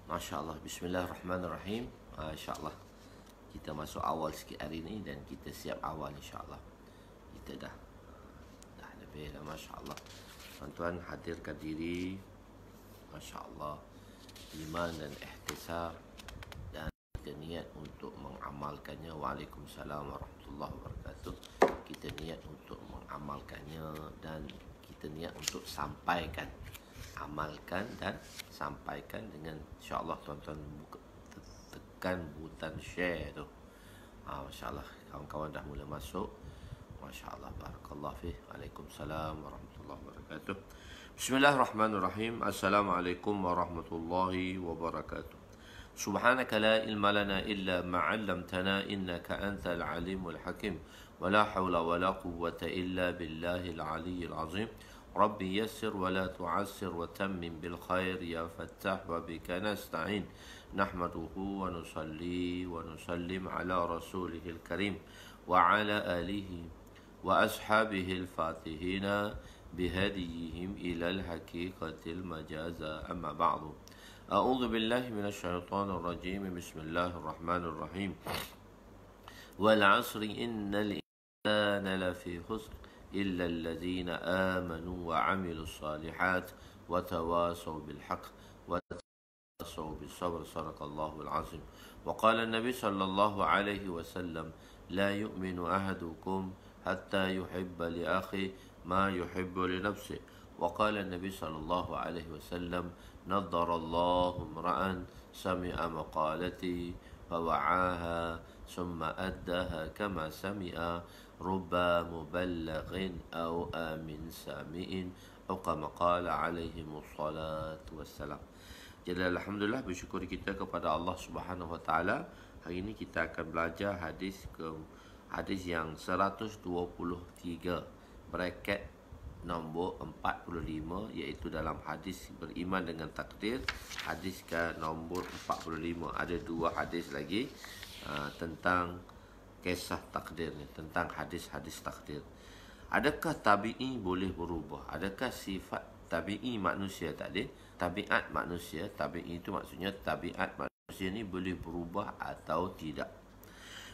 Masya Allah, Bismillahirrahmanirrahim. InsyaAllah kita masuk awal sikit hari ni dan kita siap awal insyaAllah. Kita dah lebih dah, Masya Allah. Tuan-tuan hadirkan diri, Masya Allah, iman dan ihtisab, dan kita niat untuk mengamalkannya. Waalaikumsalam warahmatullahi wabarakatuh. Kita niat untuk mengamalkannya dan kita niat untuk sampaikan, amalkan dan sampaikan dengan insya-Allah. Tuan-tuan tekan butang share tu. Masya Allah, kawan-kawan dah mula masuk. Masya Allah, barakallah fi. Waalaikumsalam warahmatullahi wabarakatuh. Bismillahirrahmanirrahim. Assalamualaikum warahmatullahi wabarakatuh. Subhanaka la ilma lana illa ma 'allamtana innaka antal alimul hakim. Wala haula wala quwwata illa billahil aliyyil azim. Rabbi yassir wa la tu'assir wa tammim bil khair ya fattah wa bika nasta'in. Nahmaduhu wa nusalli wa nusallim ala rasulihil karim wa ala alihi wa ashabihil fatihina bihadiyihim ilal haqiqatil majaza, amma ba'du. A'udzu billahi minasy syaithanir rajim. Bismillahirrahmanirrahim. Wal 'asri innal insana lafi khusr إلا الذين آمنوا وعملوا الصالحات وتواصوا بالحق وتواصوا بالصبر. صدق الله العظيم. وقال النبي صلى الله عليه وسلم لا يؤمن أحدكم حتى يحب لأخيه ما يحب لنفسه. وقال النبي صلى الله عليه وسلم نضر الله امرأ سمع مقالتي فوعاها ثم أداها كما سمع رب مبلغ أو آمن سامع أو كما قال عليهم الصلاة والسلام. Jadi alhamdulillah, bersyukur kita kepada Allah Subhanahu wa taala. Hari ini kita akan belajar hadis yang 123, bracket nombor 45, iaitu dalam hadis beriman dengan takdir. Hadis ke nombor 45. Ada dua hadis lagi tentang kisah takdir ni, tentang hadis-hadis takdir. Adakah tabi'i boleh berubah? Adakah sifat tabi'i manusia tadi, tabiat manusia, tabi'i itu maksudnya tabiat manusia ni boleh berubah atau tidak?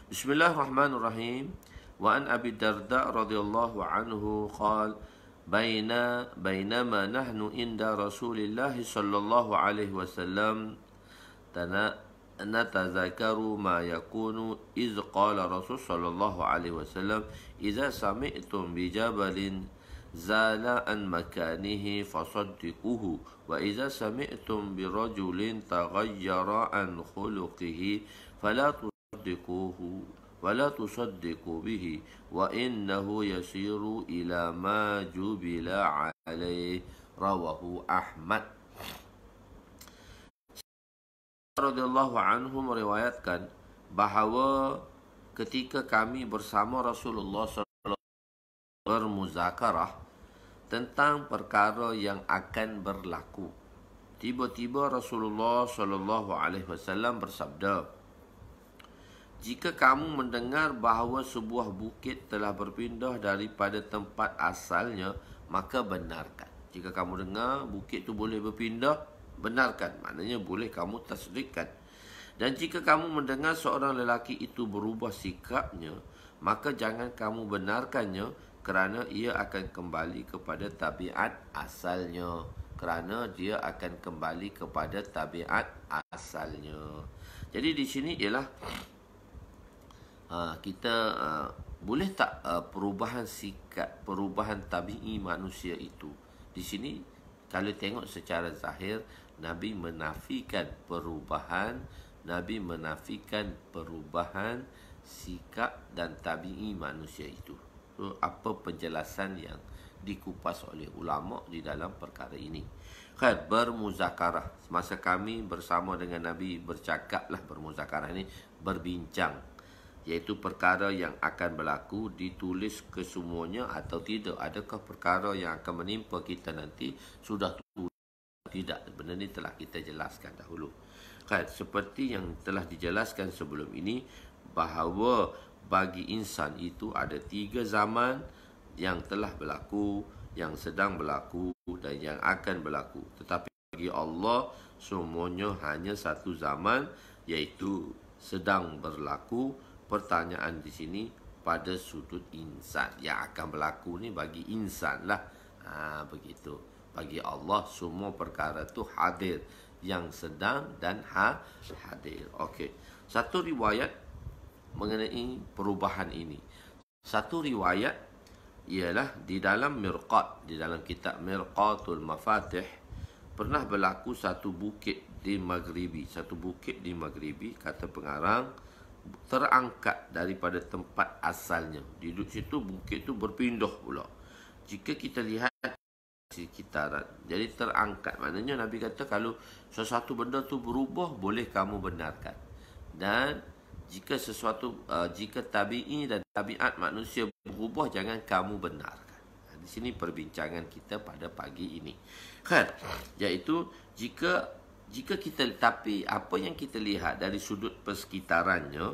Bismillahirrahmanirrahim. Wa an Abi Darda radhiyallahu anhu qala bainama nahnu inda Rasulillah sallallahu alaihi wasallam نتذكر ما يكون إذ قال رسول صلى الله عليه وسلم إذا سمعتم بجبل زال عن مكانه فصدقوه وإذا سمعتم برجل تغير عن خلقه فلا تصدقوه ولا تصدقوا به وإنه يسير إلى ما جبل عليه. رواه أحمد. Radhiyallahu anhu meriwayatkan bahawa ketika kami bersama Rasulullah sallallahu alaihi wasallam bermuzakarah tentang perkara yang akan berlaku, tiba-tiba Rasulullah sallallahu alaihi wasallam bersabda, jika kamu mendengar bahawa sebuah bukit telah berpindah daripada tempat asalnya, maka benarkan. Jika kamu dengar bukit itu boleh berpindah, benarkan, maknanya boleh kamu tasdikkan. Dan jika kamu mendengar seorang lelaki itu berubah sikapnya, maka jangan kamu benarkannya, kerana ia akan kembali kepada tabiat asalnya. Kerana dia akan kembali kepada tabiat asalnya. Jadi di sini ialah kita boleh tak perubahan sikap, perubahan tabi'i manusia itu. Di sini kalau tengok secara zahir, Nabi menafikan perubahan, Nabi menafikan perubahan sikap dan tabi'i manusia itu. So, apa penjelasan yang dikupas oleh ulama di dalam perkara ini? Khair, bermuzakarah. Semasa kami bersama dengan Nabi bercakaplah, bermuzakarah ini berbincang, iaitu perkara yang akan berlaku, ditulis kesemuanya atau tidak. Adakah perkara yang akan menimpa kita nanti sudah tulis? Tidak, benda ni telah kita jelaskan dahulu. Kan, seperti yang telah dijelaskan sebelum ini, bahawa bagi insan itu ada 3 zaman yang telah berlaku, yang sedang berlaku dan yang akan berlaku. Tetapi bagi Allah semuanya hanya satu zaman, iaitu sedang berlaku. Pertanyaan di sini pada sudut insan. Yang akan berlaku ni bagi insan lah. Begitu. Bagi Allah semua perkara tu hadir, yang sedang dan hadir. Okey. Satu riwayat mengenai perubahan ini. Satu riwayat ialah di dalam Mirqat, di dalam kitab Mirqatul Mafatih, pernah berlaku satu bukit di Maghribi. Satu bukit di Maghribi, kata pengarang, terangkat daripada tempat asalnya. Di situ bukit itu berpindah pula. Jika kita lihat sekitaran, jadi terangkat. Maknanya Nabi kata kalau sesuatu benda tu berubah, boleh kamu benarkan. Dan jika jika tabi'i dan tabiat manusia berubah, jangan kamu benarkan. Di sini perbincangan kita pada pagi ini. Kan? Iaitu jika kita, tapi apa yang kita lihat dari sudut persekitarannya,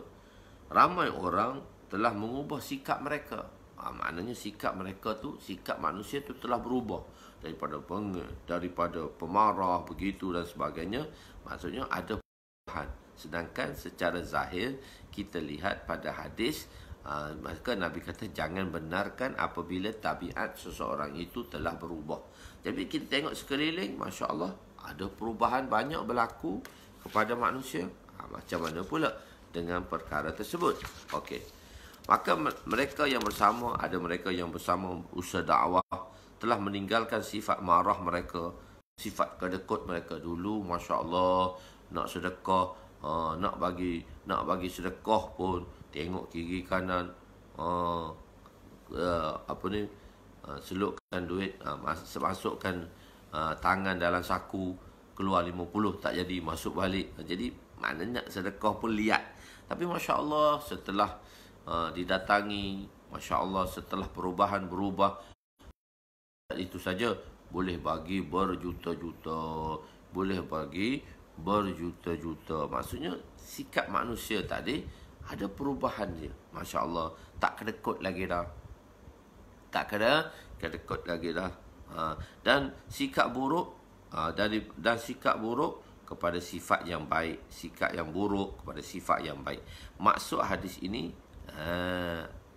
ramai orang telah mengubah sikap mereka. Maknanya sikap mereka tu, sikap manusia tu telah berubah daripada pemarah begitu dan sebagainya. Maksudnya ada perubahan. Sedangkan secara zahir kita lihat pada hadis, maka Nabi kata jangan benarkan apabila tabiat seseorang itu telah berubah. Jadi kita tengok sekeliling, Masya Allah, ada perubahan banyak berlaku kepada manusia. Macam mana pula dengan perkara tersebut? Okey. Maka mereka yang bersama, ada mereka yang bersama usaha dakwah, telah meninggalkan sifat marah mereka, sifat kedekut mereka dulu. Masya Allah, nak sedekah, nak bagi sedekah pun tengok kiri kanan, selupkan duit, masukkan tangan dalam saku, keluar 50 tak jadi, masuk balik. Jadi maknanya sedekah pun liat. Tapi Masya Allah, setelah didatangi, Masya Allah, setelah perubahan berubah, itu saja boleh bagi berjuta-juta, boleh bagi berjuta-juta. Maksudnya sikap manusia tadi ada perubahan dia. Masya Allah, tak kedekut lagi dah, tak kedekut lagi dah. Dan sikap buruk dan sikap buruk kepada sifat yang baik, sikap yang buruk kepada sifat yang baik. Maksud hadis ini,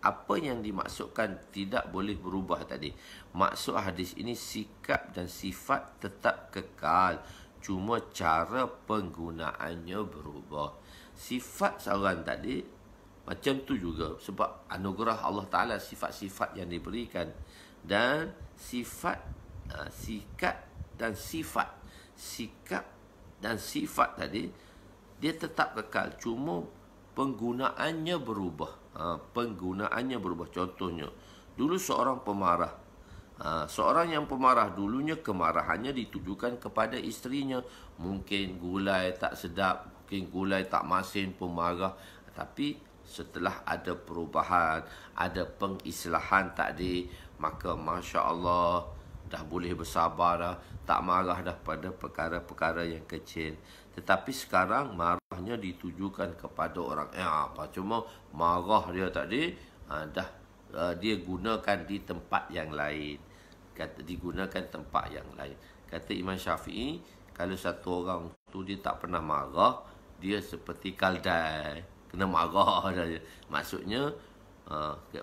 apa yang dimaksudkan tidak boleh berubah tadi? Maksud hadis ini, sikap dan sifat tetap kekal, cuma cara penggunaannya berubah. Sifat seorang tadi macam tu juga, sebab anugerah Allah Ta'ala, sifat-sifat yang diberikan. Dan sikap dan sifat tadi, dia tetap kekal, cuma penggunaannya berubah. Penggunaannya berubah. Contohnya, dulu seorang pemarah, seorang yang pemarah dulunya kemarahannya ditujukan kepada isterinya. Mungkin gulai tak sedap, mungkin gulai tak masin, pemarah. Tapi setelah ada perubahan, ada pengislahan tadi, maka Masya Allah, dah boleh bersabar dah, tak marah dah pada perkara-perkara yang kecil. Tetapi sekarang marahnya ditujukan kepada orang. Cuma marah dia tadi, dia gunakan di tempat yang lain. Digunakan tempat yang lain. Kata Imam Syafi'i, kalau satu orang tu dia tak pernah marah, dia seperti kaldai, kena marah dah. Maksudnya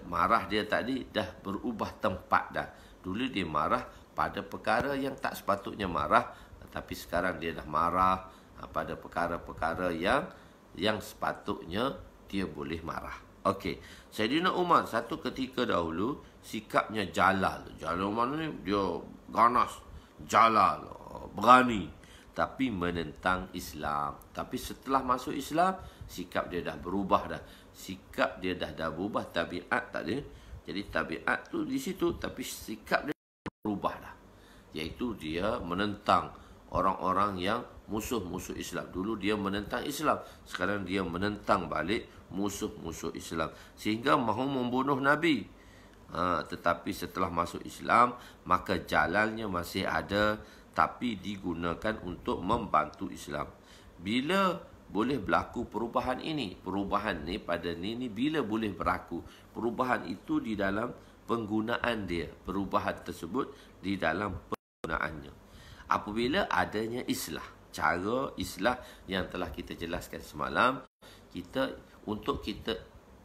marah dia tadi dah berubah tempat dah. Dulu dia marah pada perkara yang tak sepatutnya marah, tapi sekarang dia dah marah pada perkara-perkara yang sepatutnya dia boleh marah. Okey, Sayyidina Umar satu ketika dahulu sikapnya jalal. Jalal mana ni? Dia ganas, jalal, berani, tapi menentang Islam. Tapi setelah masuk Islam, sikap dia dah berubah dah. Sikap dia dah berubah, tabiat tadi. Jadi tabiat tu di situ, tapi sikap dia berubah dah. Iaitu dia menentang orang-orang yang musuh-musuh Islam. Dulu dia menentang Islam, sekarang dia menentang balik musuh-musuh Islam, sehingga mahu membunuh Nabi. Tetapi setelah masuk Islam, maka jalannya masih ada, tapi digunakan untuk membantu Islam. Bila boleh berlaku perubahan ini? Perubahan ni pada ni bila boleh berlaku? Perubahan itu di dalam penggunaan dia. Perubahan tersebut di dalam penggunaannya. apabila adanya islah, cara islah yang telah kita jelaskan semalam,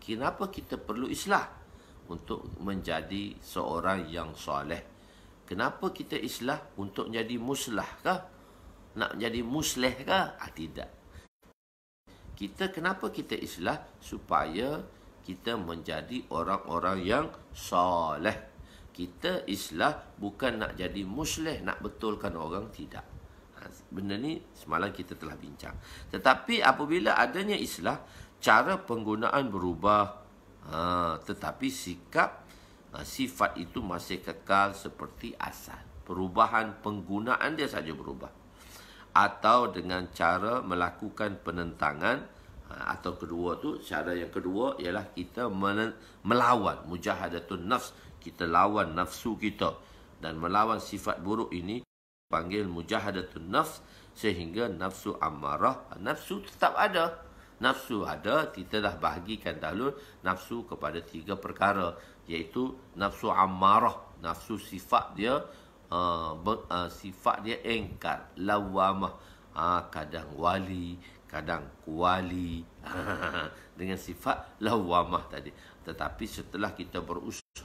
kenapa kita perlu islah? Untuk menjadi seorang yang soleh. Kenapa kita islah? Untuk jadi muslah kah? Nak jadi musleh kah? Tidak. Kenapa kita islah? Supaya kita menjadi orang-orang yang soleh. Kita islah bukan nak jadi musleh, nak betulkan orang, tidak. Benda ni semalam kita telah bincang. Tetapi apabila adanya islah, cara penggunaan berubah, tetapi sifat itu masih kekal seperti asal. Perubahan penggunaan dia saja berubah. Atau dengan cara melakukan penentangan, atau cara yang kedua ialah kita melawan mujahadatun nafs. Kita lawan nafsu kita, dan melawan sifat buruk ini panggil mujahadatun nafs, sehingga nafsu ammarah, nafsu tetap ada. Nafsu ada, kita dah bahagikan dahulu nafsu kepada 3 perkara, iaitu nafsu ammarah, nafsu sifat dia engkar, lawamah, kadang wali, kadang kuali, dengan sifat lawamah tadi. Tetapi setelah kita berusaha,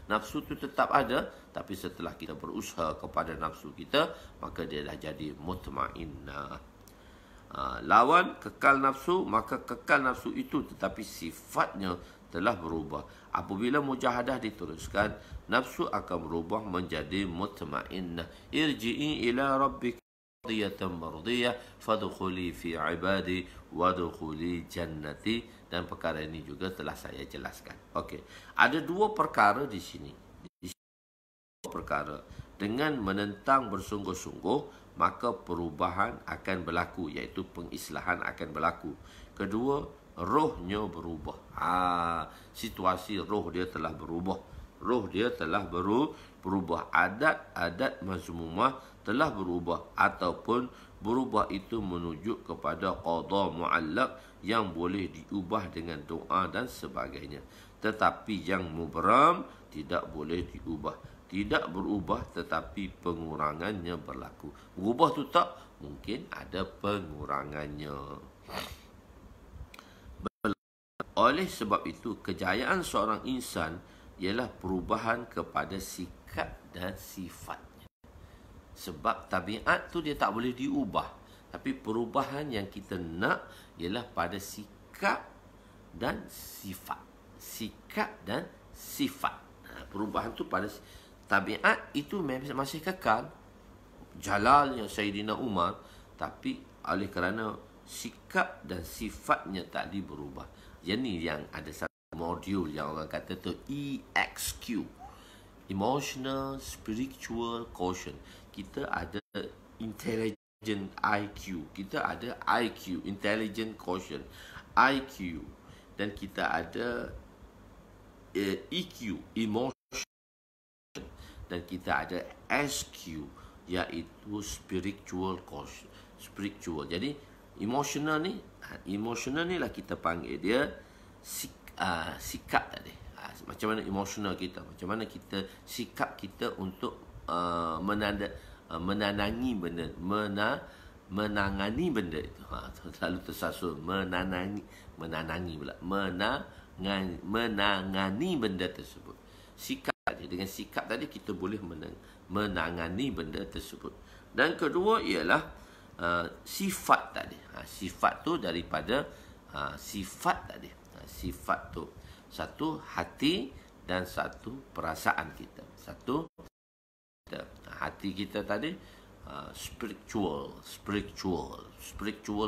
nafsu itu tetap ada, tapi setelah kita berusaha kepada nafsu kita, maka dia dah jadi mutmainnah. Lawan kekal nafsu, maka kekal nafsu itu tetapi sifatnya telah berubah. Apabila mujahadah diteruskan, nafsu akan berubah menjadi mutmainnah. Irji'i ila rabbika radiyatan mardiyah fadkhuli fi ibadi wadkhuli jannati. Dan perkara ini juga telah saya jelaskan. Okey, ada 2 perkara di sini. Dengan menentang bersungguh-sungguh, maka perubahan akan berlaku, iaitu pengislahan akan berlaku. Kedua, rohnya berubah. Situasi roh dia telah berubah. Berubah. Adat mazmumah telah berubah, ataupun berubah itu menuju kepada qada muallaq yang boleh diubah dengan doa dan sebagainya. Tetapi yang mubram tidak boleh diubah. Tidak berubah, tetapi pengurangannya berlaku. Berubah tu tak, mungkin ada pengurangannya. Oleh sebab itu, kejayaan seorang insan ialah perubahan kepada sikap dan sifatnya. Sebab tabiat tu dia tak boleh diubah. Tapi perubahan yang kita nak ialah pada sikap dan sifat. Sikap dan sifat. Perubahan tu pada tabiat itu masih kekal, jalalnya Sayyidina Umar, tapi oleh kerana sikap dan sifatnya tadi berubah. Jadi yang ada satu modul yang orang kata tu EXQ, Emotional Spiritual Quotient. Kita ada Intelligent IQ, kita ada IQ, Intelligent Quotient, IQ, dan kita ada EQ, Emotional, dan kita ada SQ, iaitu spiritual quotient. Spiritual. Jadi emotional ni lah kita panggil dia sikap tadi. Macam mana emotional kita, macam mana kita sikap kita untuk menangani benda itu. Selalu tersasul menangani benda tersebut. Sikap dengan sikap tadi kita boleh menangani benda tersebut. Dan kedua ialah sifat tadi. Sifat tu daripada sifat tadi. Sifat tu satu hati dan satu perasaan kita. Hati kita tadi spiritual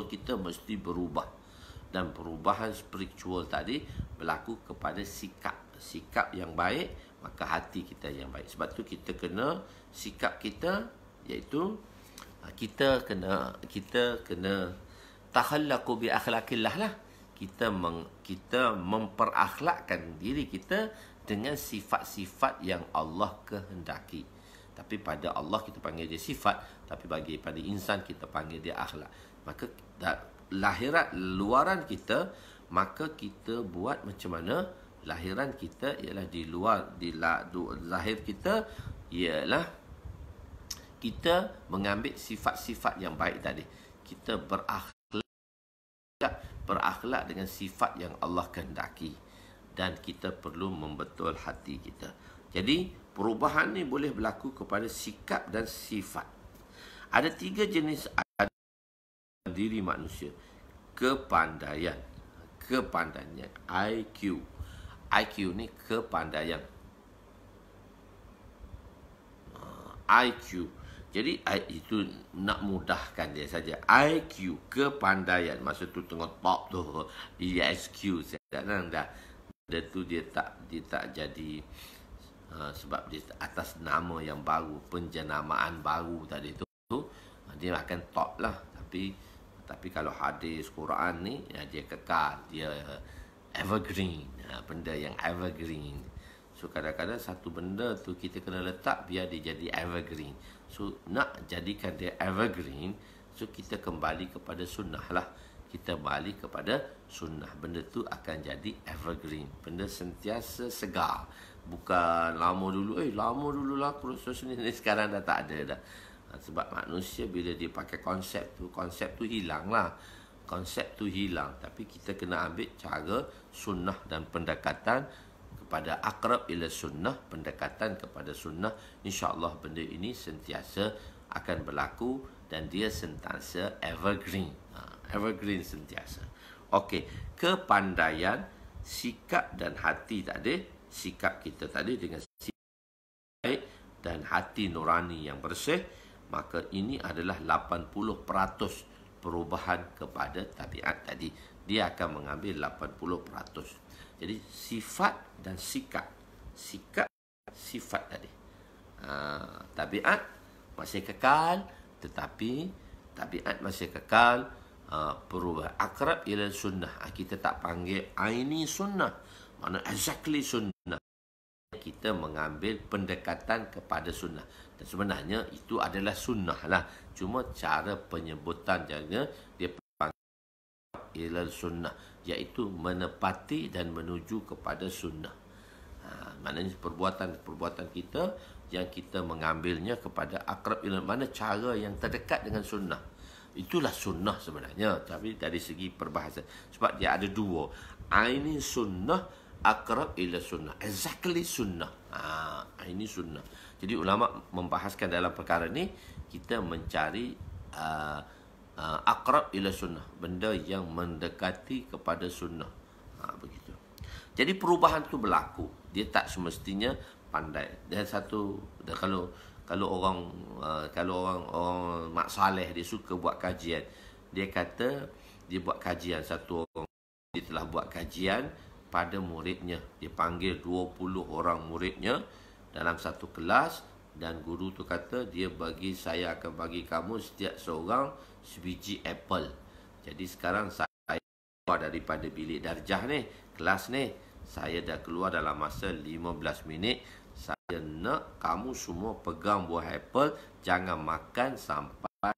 kita mesti berubah, dan perubahan spiritual tadi berlaku kepada sikap yang baik, maka hati kita yang baik. Sebab tu kita kena sikap kita, iaitu kita kena takhallaqu bi akhlaqillah lah. Kita memperakhlakkan diri kita dengan sifat-sifat yang Allah kehendaki. Tapi pada Allah kita panggil dia sifat, tapi pada insan kita panggil dia akhlak. Maka luaran kita, maka kita buat macam mana lahiran kita ialah di luar, zahir kita ialah kita mengambil sifat-sifat yang baik tadi. Kita berakhlak dengan sifat yang Allah kehendaki. Dan kita perlu membetul hati kita. Jadi, perubahan ni boleh berlaku kepada sikap dan sifat. Ada 3 jenis diri manusia. Kepandaian, IQ. IQ ni kepandaian. IQ. Jadi itu nak mudahkan dia saja. IQ, kepandaian. Masa tu tengah top tu, ESQ sekarang dah. Dia tu dia tak jadi sebab dia atas nama yang baru, penjenamaan baru tadi tu, dia akan top lah. Tapi kalau hadis Quran ni, dia kekal, dia evergreen, benda yang evergreen. So kadang-kadang satu benda tu kita kena letak biar dia jadi evergreen. So nak jadikan dia evergreen, so kita kembali kepada sunnah lah. Kita balik kepada sunnah. Benda tu akan jadi evergreen. Benda sentiasa segar. Bukan lama dulu lah proses ni sekarang dah tak ada dah. Sebab manusia bila dia pakai konsep tu hilang lah. Konsep tu hilang. Tapi kita kena ambil cara sunnah dan pendekatan kepada aqrab ila sunnah, pendekatan kepada sunnah. InsyaAllah benda ini sentiasa akan berlaku dan dia sentiasa evergreen. Evergreen sentiasa. Okey, kepandaian, sikap dan hati tadi. Sikap kita tadi dengan sikap baik dan hati nurani yang bersih, maka ini adalah 80% perubahan kepada tabiat tadi. Dia akan mengambil 80%. Jadi sifat dan sikap. Sikap, sifat tadi. Tabiat masih kekal, tetapi tabiat masih kekal, perubahan. Akrab ila sunnah. Kita tak panggil aini sunnah. Mana exactly sunnah. Kita mengambil pendekatan kepada sunnah. Dan sebenarnya itu adalah sunnah lah. Cuma cara penyebutan dia ila sunnah, iaitu menepati dan menuju kepada sunnah. Maknanya perbuatan kita yang kita mengambilnya kepada akrab ila, mana cara yang terdekat dengan sunnah. Itulah sunnah sebenarnya. Tapi dari segi perbahasan, sebab dia ada 2. Ini sunnah, akrab ila sunnah. Exactly sunnah. Ini sunnah. Jadi ulama membahaskan dalam perkara ni, kita mencari akrab ila sunnah, benda yang mendekati kepada sunnah. Begitu. Jadi perubahan tu berlaku. Dia tak semestinya pandai. Dan kalau orang Mak Saleh dia suka buat kajian, dia kata dia buat kajian, satu orang dia telah buat kajian pada muridnya. Dia panggil 20 orang muridnya dalam satu kelas, dan guru tu kata saya akan bagi kamu setiap seorang sebiji apple. Jadi sekarang saya keluar daripada bilik darjah ni, kelas ni, saya dah keluar dalam masa 15 minit. Saya nak kamu semua pegang buah apple, jangan makan sampai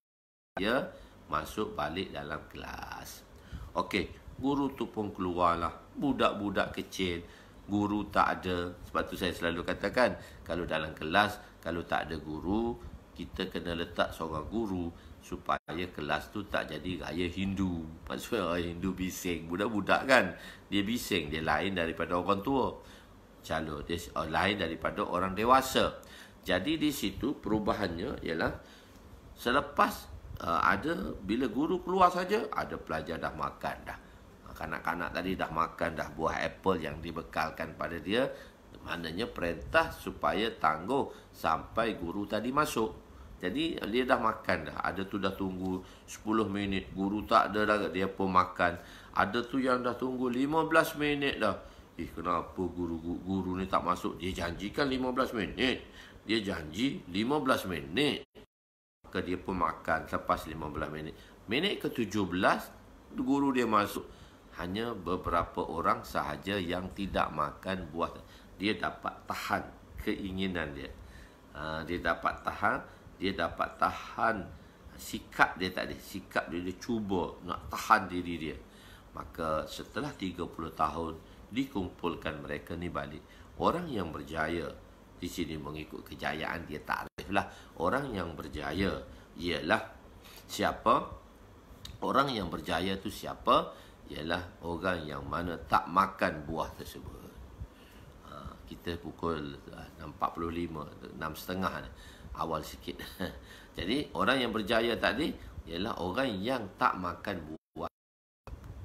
saya masuk balik dalam kelas. Okey, guru tu pun keluarlah. Budak-budak kecil, guru tak ada. Sebab tu saya selalu katakan, kalau dalam kelas, kalau tak ada guru, kita kena letak seorang guru supaya kelas tu tak jadi raya Hindu. Maksudnya raya Hindu bising. Budak-budak kan, dia bising, dia lain daripada orang tua. Dia lain daripada orang dewasa. Jadi di situ perubahannya ialah selepas bila guru keluar saja, ada pelajar dah makan dah. Kanak-kanak tadi dah makan dah buah apple yang dibekalkan pada dia. Maknanya perintah supaya tangguh sampai guru tadi masuk. Jadi dia dah makan dah. Ada tu dah tunggu 10 minit, guru tak ada dah, dia pun makan. Ada tu yang dah tunggu 15 minit dah. Kenapa guru ni tak masuk? Dia janjikan 15 minit. Dia janji 15 minit. Maka dia pun makan selepas 15 minit. Minit ke-17, guru dia masuk. Hanya beberapa orang sahaja yang tidak makan buah. Dia dapat tahan keinginan dia. Dia dapat tahan sikap dia tadi. Sikap dia cuba nak tahan diri dia. Maka setelah 30 tahun dikumpulkan mereka ni balik. Orang yang berjaya di sini mengikut kejayaan dia tak ada. relatif lah. Orang yang berjaya ialah siapa? Orang yang berjaya tu siapa? Ialah orang yang mana tak makan buah tersebut. Kita pukul 6.45, 6.30 awal sikit. Jadi orang yang berjaya tadi ialah orang yang tak makan buah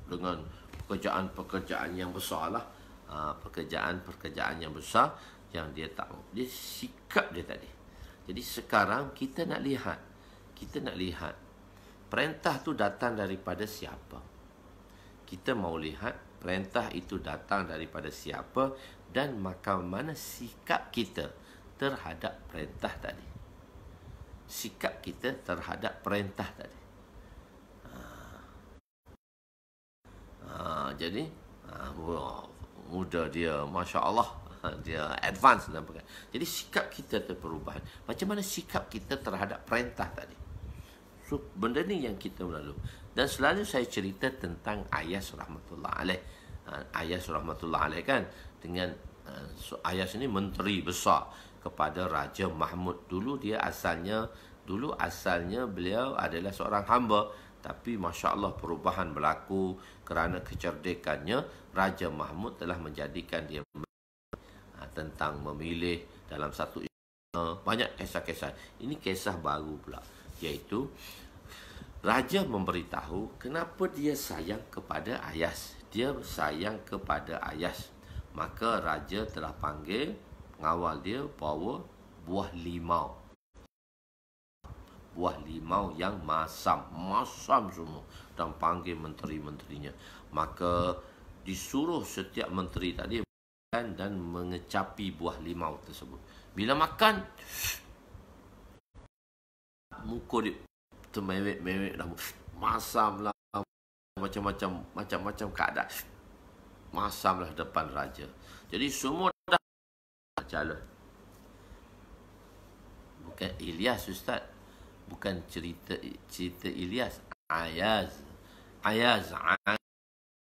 dengan pekerjaan-pekerjaan yang besar lah. Pekerjaan-pekerjaan yang besar yang dia tak, dia sikap dia tadi. Jadi sekarang kita nak lihat perintah tu datang daripada siapa. Kita mau lihat perintah itu datang daripada siapa dan macam mana sikap kita terhadap perintah tadi. Sikap kita terhadap perintah tadi. Jadi muda dia, Masya Allah, dia advance dalam perkara. Jadi sikap kita terperubahan. Macam mana sikap kita terhadap perintah tadi. So, benda ni yang kita melalui. Dan selalu saya cerita tentang Ayas rahmatullah alaih. Ayas rahmatullah alaih kan, dengan Ayas ini menteri besar kepada Raja Mahmud. Dulu asalnya beliau adalah seorang hamba, tapi Masya Allah perubahan berlaku kerana kecerdikannya. Raja Mahmud telah menjadikan dia tentang memilih dalam satu banyak kisah-kisah. Ini kisah baru pula, iaitu Raja memberitahu kenapa dia sayang kepada Ayas. Dia sayang kepada Ayas. Maka Raja telah panggil pengawal dia bawa buah limau. Buah limau yang masam semua, dan panggil menteri-menterinya. Maka disuruh setiap menteri tadi makan dan mengecapi buah limau tersebut. Bila makan, muka dia termewek-mewek dah, masam lah, macam-macam keadaan, masam lah depan raja. Jadi semua dah jalan. Bukan Ilyas, Ustaz. Bukan cerita Ilyas. Ayaz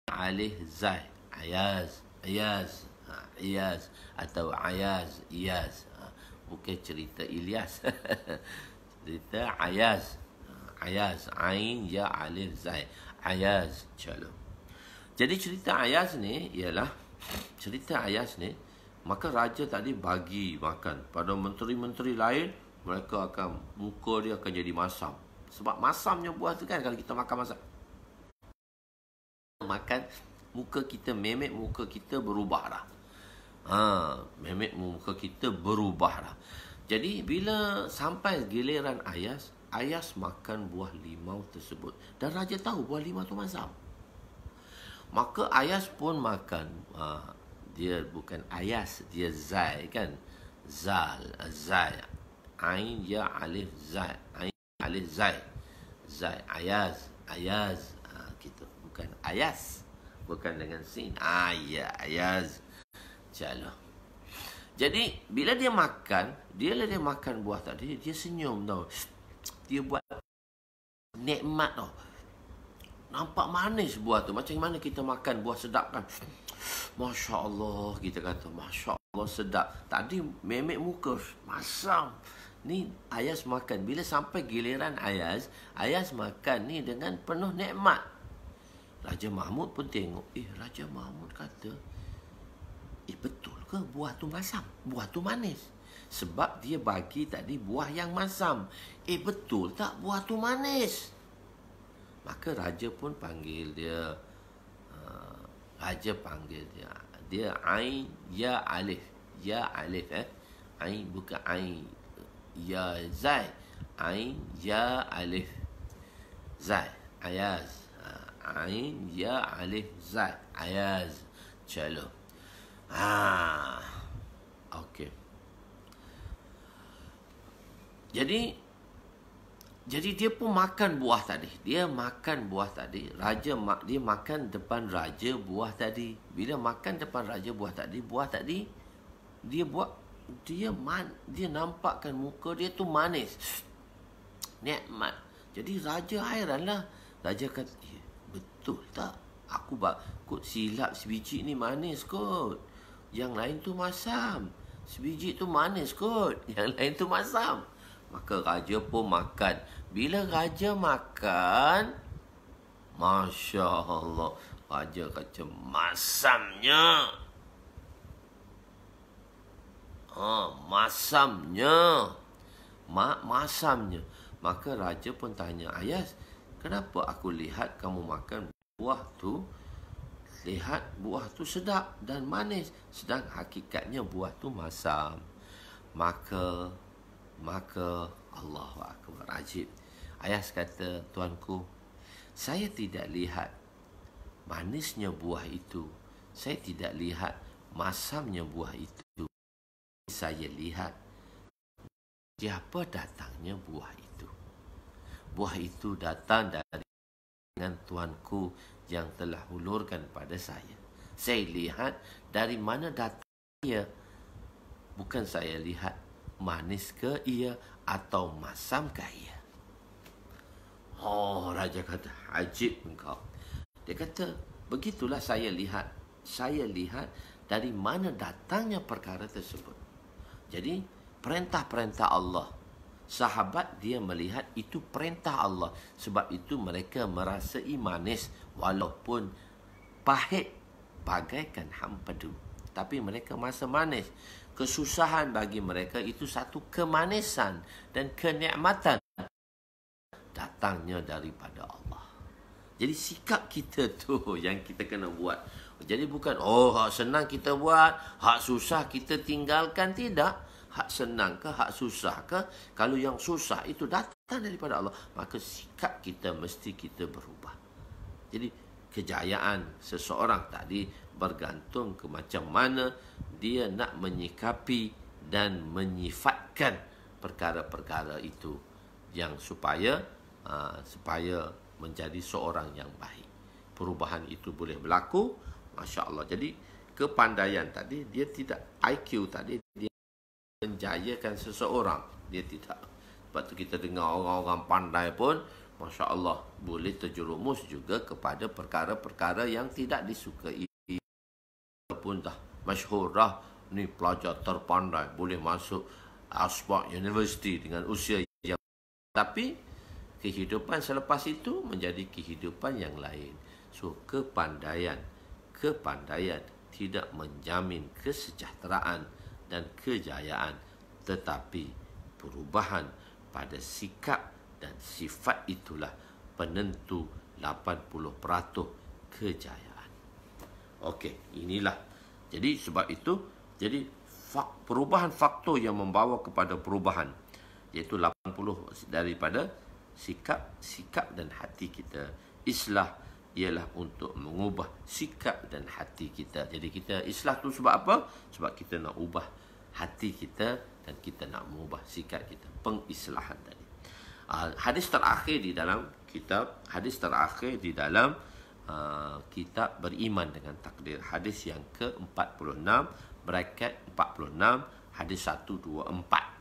alih Zai. Ayaz atau Iyaz. Bukan cerita Ilyas. Cerita Ayaz. Ain ya alif zai. Ayaz. Jadi cerita Ayaz ni ialah maka raja tadi bagi makan pada menteri-menteri lain, mereka akan, muka dia akan jadi masam. Sebab masamnya buah tu kan, kalau kita makan muka kita, memek muka kita berubah dah. Memek muka kita berubah dah. Jadi bila sampai giliran Ayas makan buah limau tersebut, dan raja tahu buah limau tu masam. Maka Ayas pun makan. Dia bukan Ayas, dia Zai kan. Zai. Ain ya alif Zai. Ain alif Zai. Ayaz. Gitu. Bukan Ayas. Bukan dengan sin. Ya, Ayaz. Jadi bila dia makan buah tadi, dia senyum tau. Dia buat nikmat tau. Nampak manis buah tu. Macam mana kita makan buah sedap kan. Masya Allah, kita kata Masya Allah sedap. Tadi memek muka masam. Ni Ayas makan. Bila sampai giliran Ayas makan ni dengan penuh nikmat. Raja Mahmud pun tengok. Raja Mahmud kata, betul ke buah tu masam? Buah tu manis. Sebab dia bagi tadi buah yang masam. Betul tak buah tu manis? Maka raja pun panggil dia. Dia Ain ya alif. Ain bukan Ain ya Zai. Ain ya alif Zai. Ayaz. Ain ya alif Zai. Ayaz. Okey. Jadi dia pun makan buah tadi. Raja dia makan depan raja buah tadi. Bila makan depan raja buah tadi dia nampakkan muka dia tu manis. Nikmat. Jadi raja hairanlah. Raja kata, betul tak? Aku silap sebiji ni manis kot. Yang lain tu masam. Sebiji tu manis kot, yang lain tu masam. Maka raja pun makan. Bila raja makan, Masya Allah, raja kata masamnya. Masamnya. Masamnya. Maka raja pun tanya, Ayas, kenapa aku lihat kamu makan buah tu? Lihat buah tu sedap dan manis, sedang hakikatnya buah tu masam. Maka Allahu Akbar, ajib. Ayas kata, tuanku, saya tidak lihat manisnya buah itu. Saya tidak lihat masamnya buah itu. Saya lihat siapa datangnya buah itu. Buah itu datang dari dengan tuanku yang telah hulurkan pada saya. Saya lihat dari mana datang ia. Bukan saya lihat manis ke ia atau masam ke ia. Raja kata, ajib engkau. Dia kata, begitulah saya lihat. Saya lihat dari mana datangnya perkara tersebut. Jadi, perintah-perintah Allah. Sahabat dia melihat itu perintah Allah. Sebab itu mereka merasai manis walaupun pahit bagaikan hampadu. Tapi mereka merasa manis. Kesusahan bagi mereka itu satu kemanisan dan kenikmatan datangnya daripada Allah. Jadi sikap kita tu yang kita kena buat. Jadi bukan hak senang kita buat, hak susah kita tinggalkan, tidak. Hak senang ke, hak susah ke? Kalau yang susah itu datang daripada Allah, maka sikap kita mesti kita berubah. Jadi kejayaan seseorang tadi bergantung ke macam mana dia nak menyikapi dan menyifatkan perkara-perkara itu yang supaya menjadi seorang yang baik. Perubahan itu boleh berlaku, Masya Allah. Jadi kepandaian tadi, dia tidak IQ tadi, dia menjayakan seseorang, dia tidak. Sebab tu kita dengar orang-orang pandai pun, Masya Allah, boleh terjerumus juga kepada perkara-perkara yang tidak disukai. Walaupun dah masyhur dah, ni pelajar terpandai, boleh masuk Oxford University dengan usia yang, tapi kehidupan selepas itu menjadi kehidupan yang lain. So kepandaian tidak menjamin kesejahteraan dan kejayaan, tetapi perubahan pada sikap dan sifat itulah penentu 80% kejayaan. Okey, inilah. Jadi sebab itu, jadi perubahan faktor yang membawa kepada perubahan, iaitu 80 daripada sikap dan hati kita. Islah ialah untuk mengubah sikap dan hati kita. Jadi kita islah tu sebab apa? Sebab kita nak ubah hati kita dan kita nak mengubah sikap kita. Pengislahan tadi. Hadis terakhir di dalam kitab, kitab Beriman dengan Takdir. Hadis yang ke-46, bracket 46, hadis 124.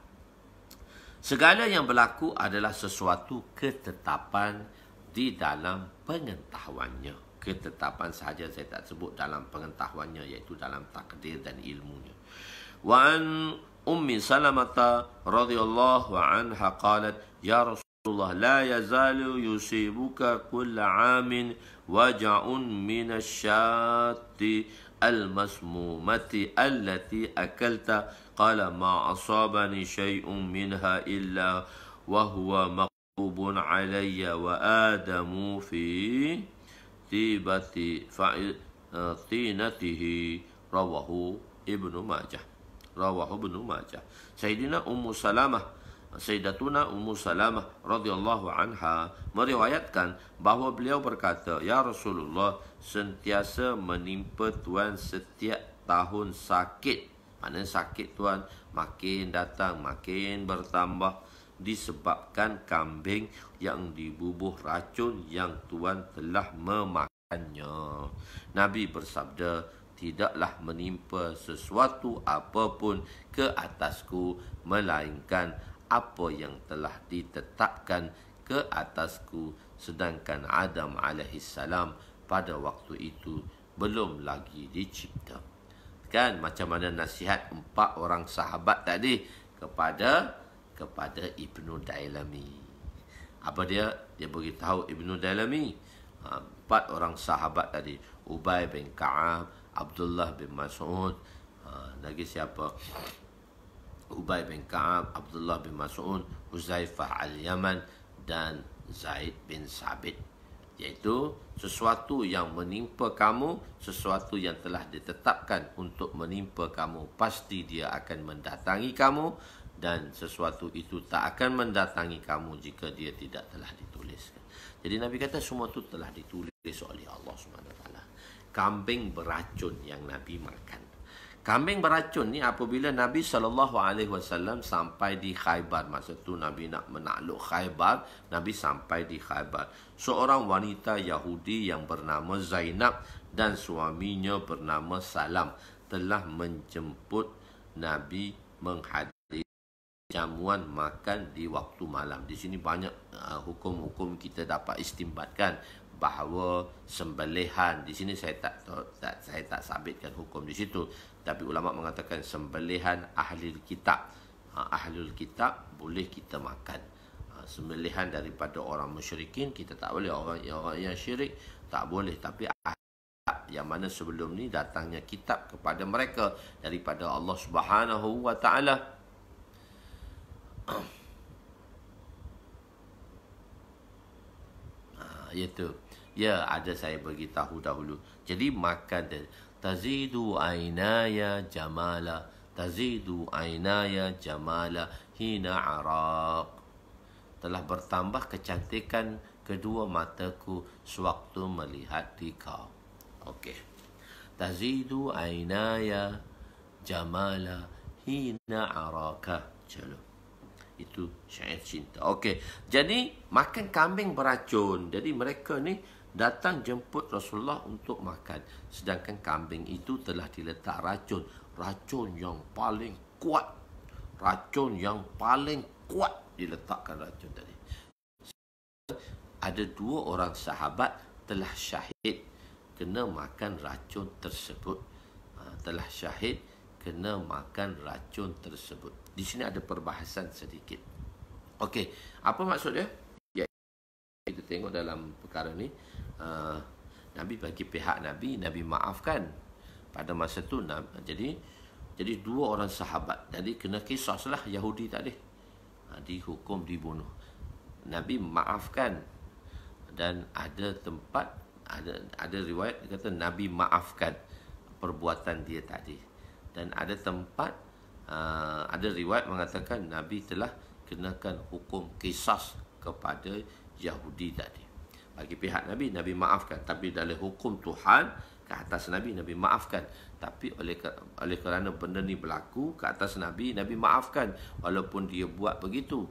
Segala yang berlaku adalah sesuatu ketetapan di dalam pengetahuannya. Ketetapan sahaja saya tak sebut dalam pengetahuannya, iaitu dalam takdir dan ilmunya. Wa an Ummi Salamah radhiyallahu anha qalat, ya Rasulullah, la yazalu yusibuka kulla 'amin waja'un min asy-syati al-masmumati allati akalta. Qala ma asabani syai'un minha illa wa huwa maqbun alayya wa adamu fi tibati tinatihi. Rawahu Ibnu Majah. Sayyidatuna Ummu Salamah radhiyallahu anha meriwayatkan bahawa beliau berkata, ya Rasulullah, sentiasa menimpa tuan setiap tahun sakit. Maknanya sakit tuan makin datang, makin bertambah, disebabkan kambing yang dibubuh racun yang tuan telah memakannya. Nabi bersabda, tidaklah menimpa sesuatu apapun ke atasku melainkan apa yang telah ditetapkan ke atasku, sedangkan Adam alaihissalam pada waktu itu belum lagi dicipta. Kan macam mana nasihat 4 orang sahabat tadi kepada Ibnu Dailami. Apa dia? Dia beritahu Ibnu Dailami, 4 orang sahabat tadi, Ubay bin Ka'ab, Abdullah bin Mas'ud, lagi siapa? Ubay bin Ka'ab, Abdullah bin Mas'ud, Huzaifah al-Yaman dan Zaid bin Sabit. Iaitu sesuatu yang menimpa kamu, sesuatu yang telah ditetapkan untuk menimpa kamu, pasti dia akan mendatangi kamu, dan sesuatu itu tak akan mendatangi kamu jika dia tidak telah dituliskan. Jadi Nabi kata semua itu telah ditulis oleh Allah SWT. Kambing beracun yang Nabi makan. Kambing beracun ni apabila Nabi SAW sampai di Khaybar. Masa tu Nabi nak menakluk Khaybar, Nabi sampai di Khaybar. Seorang wanita Yahudi yang bernama Zainab dan suaminya bernama Salam telah menjemput Nabi menghadiri jamuan makan di waktu malam. Di sini banyak hukum-hukum kita dapat istimbatkan bahawa sembelihan di sini saya tak sabitkan hukum di situ, tapi ulama mengatakan sembelihan ahli kitab, ahlul kitab boleh kita makan. Sembelihan daripada orang musyrikin kita tak boleh, orang yang syirik tak boleh, tapi yang mana sebelum ni datangnya kitab kepada mereka daripada Allah Subhanahu wa taala. Iaitu, ya, ada saya beritahu dahulu. Jadi makan dia. Tazidu aynaya jamala, tazidu aynaya jamala hina araq. Telah bertambah kecantikan kedua mataku sewaktu melihat di kau. Okey. Tazidu aynaya jamala hina araka. Calo. Itu syair cinta. Okey. Jadi makan kambing beracun. Jadi mereka ni datang jemput Rasulullah untuk makan. Sedangkan kambing itu telah diletak racun. Racun yang paling kuat. Racun yang paling kuat diletakkan racun tadi. Ada 2 orang sahabat telah syahid kena makan racun tersebut. Telah syahid kena makan racun tersebut. Di sini ada perbahasan sedikit. Okey, apa maksud dia? Ya, kita tengok dalam perkara ni, Nabi bagi pihak Nabi maafkan pada masa tu. Jadi 2 orang sahabat jadi kena kisaslah Yahudi tadi, dihukum dibunuh. Nabi maafkan, dan ada tempat ada riwayat kata Nabi maafkan perbuatan dia tadi, dan ada tempat ada riwayat mengatakan Nabi telah kenakan hukum kisas kepada Yahudi tadi. Bagi pihak Nabi maafkan, tapi dalam hukum Tuhan ke atas Nabi maafkan. Tapi oleh kerana benda ni berlaku ke atas Nabi maafkan, walaupun dia buat begitu.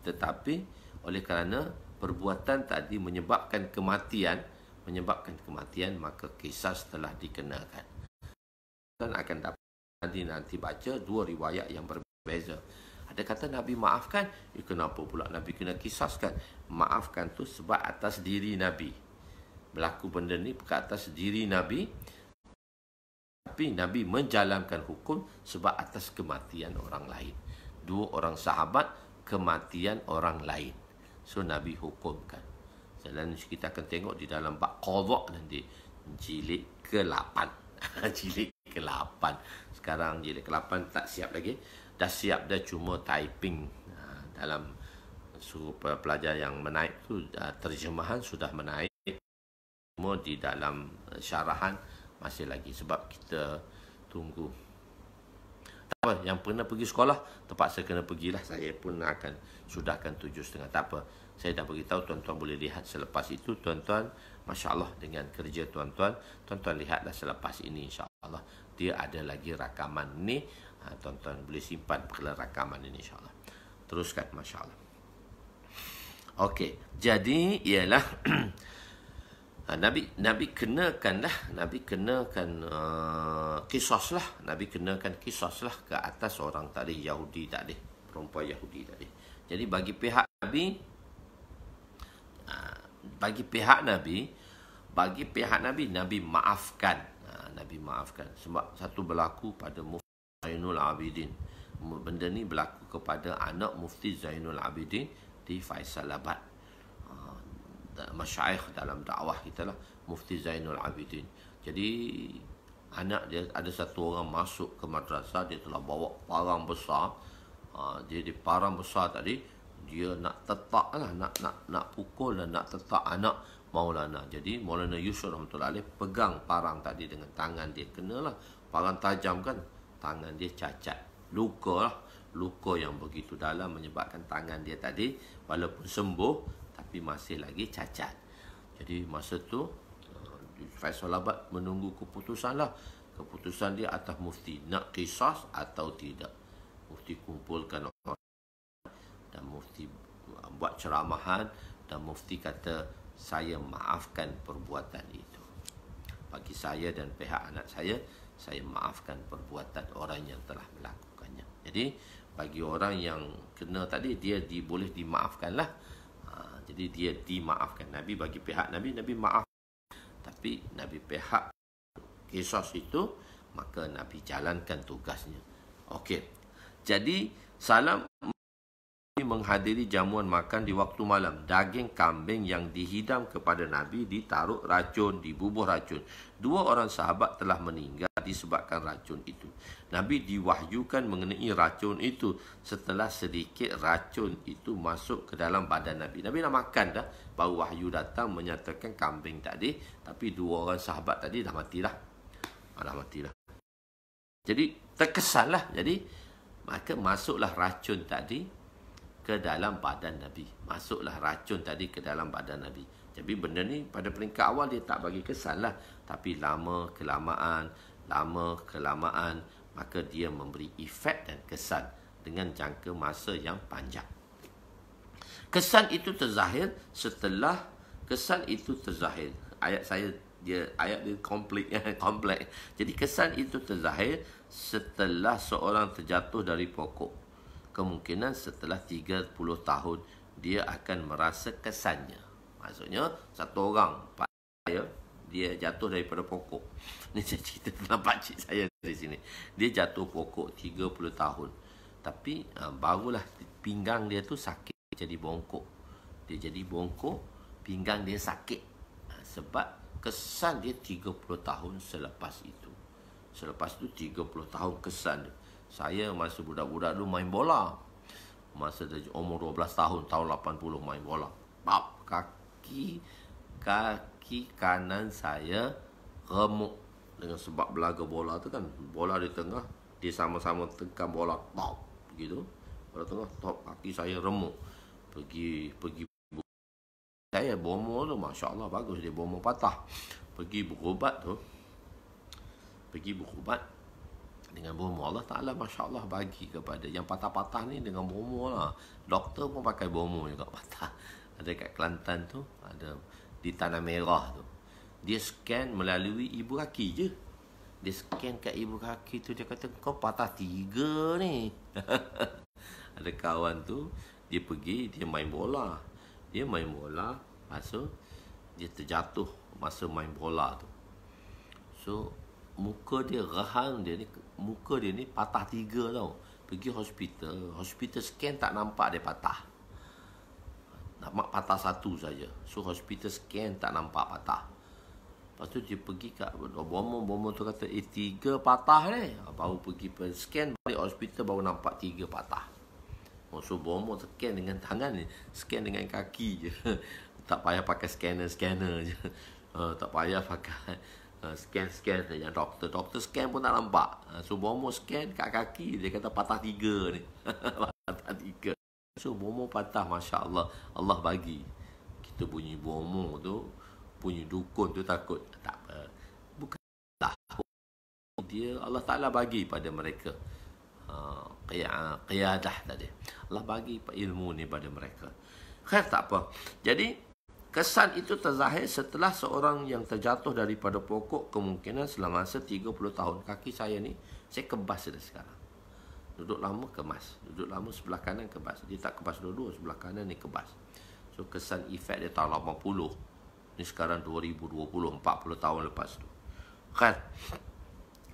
Tetapi oleh kerana perbuatan tadi menyebabkan kematian, maka kisas telah dikenakan. Dan akan dapat nanti baca 2 riwayat yang berbeza. Ada kata Nabi maafkan, kenapa pula Nabi kena kisaskan? Maafkan tu sebab atas diri Nabi. Berlaku benda ni ke atas diri Nabi, tapi Nabi menjalankan hukum sebab atas kematian orang lain. 2 orang sahabat, kematian orang lain. So Nabi hukumkan. Dan kita akan tengok di dalam bab qadha nanti, jilid ke-8. Jilid ke-8. Sekarang jilid ke-8 tak siap lagi. Dah siap, dah cuma typing. Dalam suruh pelajar yang menaik tu, terjemahan sudah menaik. Cuma di dalam syarahan masih lagi, sebab kita tunggu. Tak apa, yang pernah pergi sekolah terpaksa kena pergilah. Saya pun akan sudahkan 7.30. Tak apa, saya dah beritahu, tuan-tuan boleh lihat selepas itu. Tuan-tuan, Masya Allah, dengan kerja tuan-tuan lihatlah selepas ini, insya-Allah dia ada lagi rakaman ni. Tuan-tuan boleh simpan perkara rakaman ini, insya-Allah. Teruskan, Masya Allah. Okey, jadi ialah Nabi kenakan kisaslah ke atas orang tadi, Yahudi tadi, perempuan Yahudi tadi. Jadi bagi pihak Nabi Nabi maafkan. Nabi maafkan. Sebab satu berlaku pada Mufti Zainul Abidin. Benda ni berlaku kepada anak Mufti Zainul Abidin di Faisalabad. Masyaikh dalam dakwah kita lah, Mufti Zainul Abidin. Jadi anak dia, ada satu orang masuk ke madrasah, dia telah bawa parang besar. Dia di parang besar tadi, dia nak tetak lah, nak pukul dan nak tetak anak Maulana. Jadi Maulana Yusuf rahmatullahi alaih pegang parang tadi dengan tangan dia, kenalah parang tajam kan, tangan dia cacat, luka lah, luka yang begitu dalam menyebabkan tangan dia tadi walaupun sembuh tapi masih lagi cacat. Jadi masa tu Faisalabad menunggu keputusan lah. Keputusan dia atas mufti, nak qisas atau tidak. Mufti kumpulkan orang dan mufti buat ceramahan, dan mufti kata, saya maafkan perbuatan itu. Bagi saya dan pihak anak saya maafkan perbuatan orang yang telah melakukannya. Jadi bagi orang yang kena tadi, dia boleh dimaafkan lah. Jadi dia dimaafkan. Nabi bagi pihak Nabi maaf. Tapi Nabi pihak kisos itu, maka Nabi jalankan tugasnya. Okey. Jadi Salam menghadiri jamuan makan di waktu malam. Daging kambing yang dihidam kepada Nabi ditaruh racun, dibubuh racun. 2 orang sahabat telah meninggal disebabkan racun itu. Nabi diwahyukan mengenai racun itu setelah sedikit racun itu masuk ke dalam badan Nabi. Nabi dah makan dah, baru wahyu datang menyatakan kambing tadi, tapi 2 orang sahabat tadi dah matilah. Jadi terkesanlah. Jadi maka masuklah racun tadi ke dalam badan Nabi. Masuklah racun tadi ke dalam badan Nabi. Jadi benda ni pada peringkat awal dia tak bagi kesan lah. Tapi lama kelamaan, maka dia memberi efek dan kesan dengan jangka masa yang panjang. Kesan itu terzahir. Ayat dia kompleks. Jadi kesan itu terzahir setelah seorang terjatuh dari pokok. Kemungkinan setelah 30 tahun dia akan merasa kesannya. Maksudnya satu orang, pak saya, dia jatuh daripada pokok. Ni saya cerita tentang pakcik saya di sini. Dia jatuh pokok 30 tahun. Tapi barulah pinggang dia tu sakit, jadi bongkok. Dia jadi bongkok, pinggang dia sakit. Sebab kesan dia 30 tahun selepas itu. Selepas itu 30 tahun kesan dia. Saya masa budak-budak dulu main bola. Masa umur 12 tahun, tahun 80 main bola. Kaki kanan saya remuk. Dengan sebab belaga bola tu kan, bola di tengah, dia sama-sama tekan bola. Begitu. Bola tengah, kaki saya remuk. Pergi saya bomo tu, Masya Allah bagus, dia bomo patah. Pergi berubat dengan bomo. Allah Ta'ala Masya Allah bagi kepada yang patah-patah ni dengan bomo lah. Doktor pun pakai bomo juga patah. Ada kat Kelantan tu, ada di Tanah Merah tu. Dia scan melalui ibu kaki je. Dia scan kat ibu kaki tu, dia kata kau patah 3 ni. Ada kawan tu, dia pergi, dia main bola. Lepas tu dia terjatuh masa main bola tu. So muka dia ni patah 3 tau. Pergi hospital scan tak nampak dia patah. Nampak patah 1 saja. So hospital scan tak nampak patah. Lepas tu dia pergi kat bomo tu kata 3 patah ni. Baru pergi scan balik hospital, baru nampak 3 patah. So bomo scan dengan tangan ni, scan dengan kaki je. Tak payah pakai scanner je. Tak payah pakai scan saja. Doktor scan pun tak nampak. So bomo scan kat kaki, dia kata patah 3 ni. Patah 3. So bomo patah, Masya Allah. Allah bagi. Kita bunyi bomo tu, bunyi dukun tu takut. Tak apa. Bukan takut. Dia Allah Ta'ala bagi pada mereka. Qiyadah tadi. Allah bagi ilmu ni pada mereka. Khair, tak apa. Jadi kesan itu terzahir setelah seorang yang terjatuh daripada pokok, kemungkinan selama 30 tahun. Kaki saya ni, saya kebas dah sekarang. Duduk lama kebas. Duduk lama sebelah kanan kebas. Dia tak kebas dua-dua, sebelah kanan ni kebas. So kesan efek dia tahun 80. Ni sekarang 2020, 40 tahun lepas tu. Khair.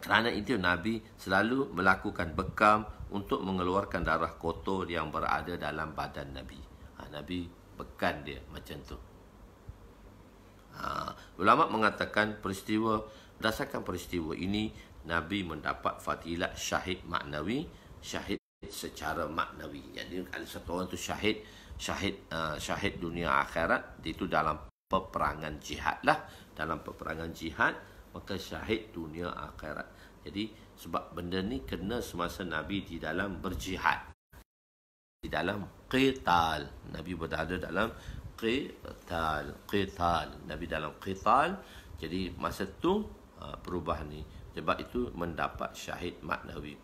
Kerana itu Nabi selalu melakukan bekam untuk mengeluarkan darah kotor yang berada dalam badan Nabi. Nabi bekan dia macam tu. Ulama mengatakan berdasarkan peristiwa ini Nabi mendapat fadilat syahid maknawi, syahid secara maknawi. Jadi ada satu orang tu syahid dunia akhirat, itu dalam peperangan jihad lah, dalam peperangan jihad, maka syahid dunia akhirat. Jadi sebab benda ni kena semasa Nabi di dalam berjihad, di dalam qital. Nabi berada dalam qital. Nabi dalam qital. Jadi masa tu berubah ni. Sebab itu mendapat syahid maknawi.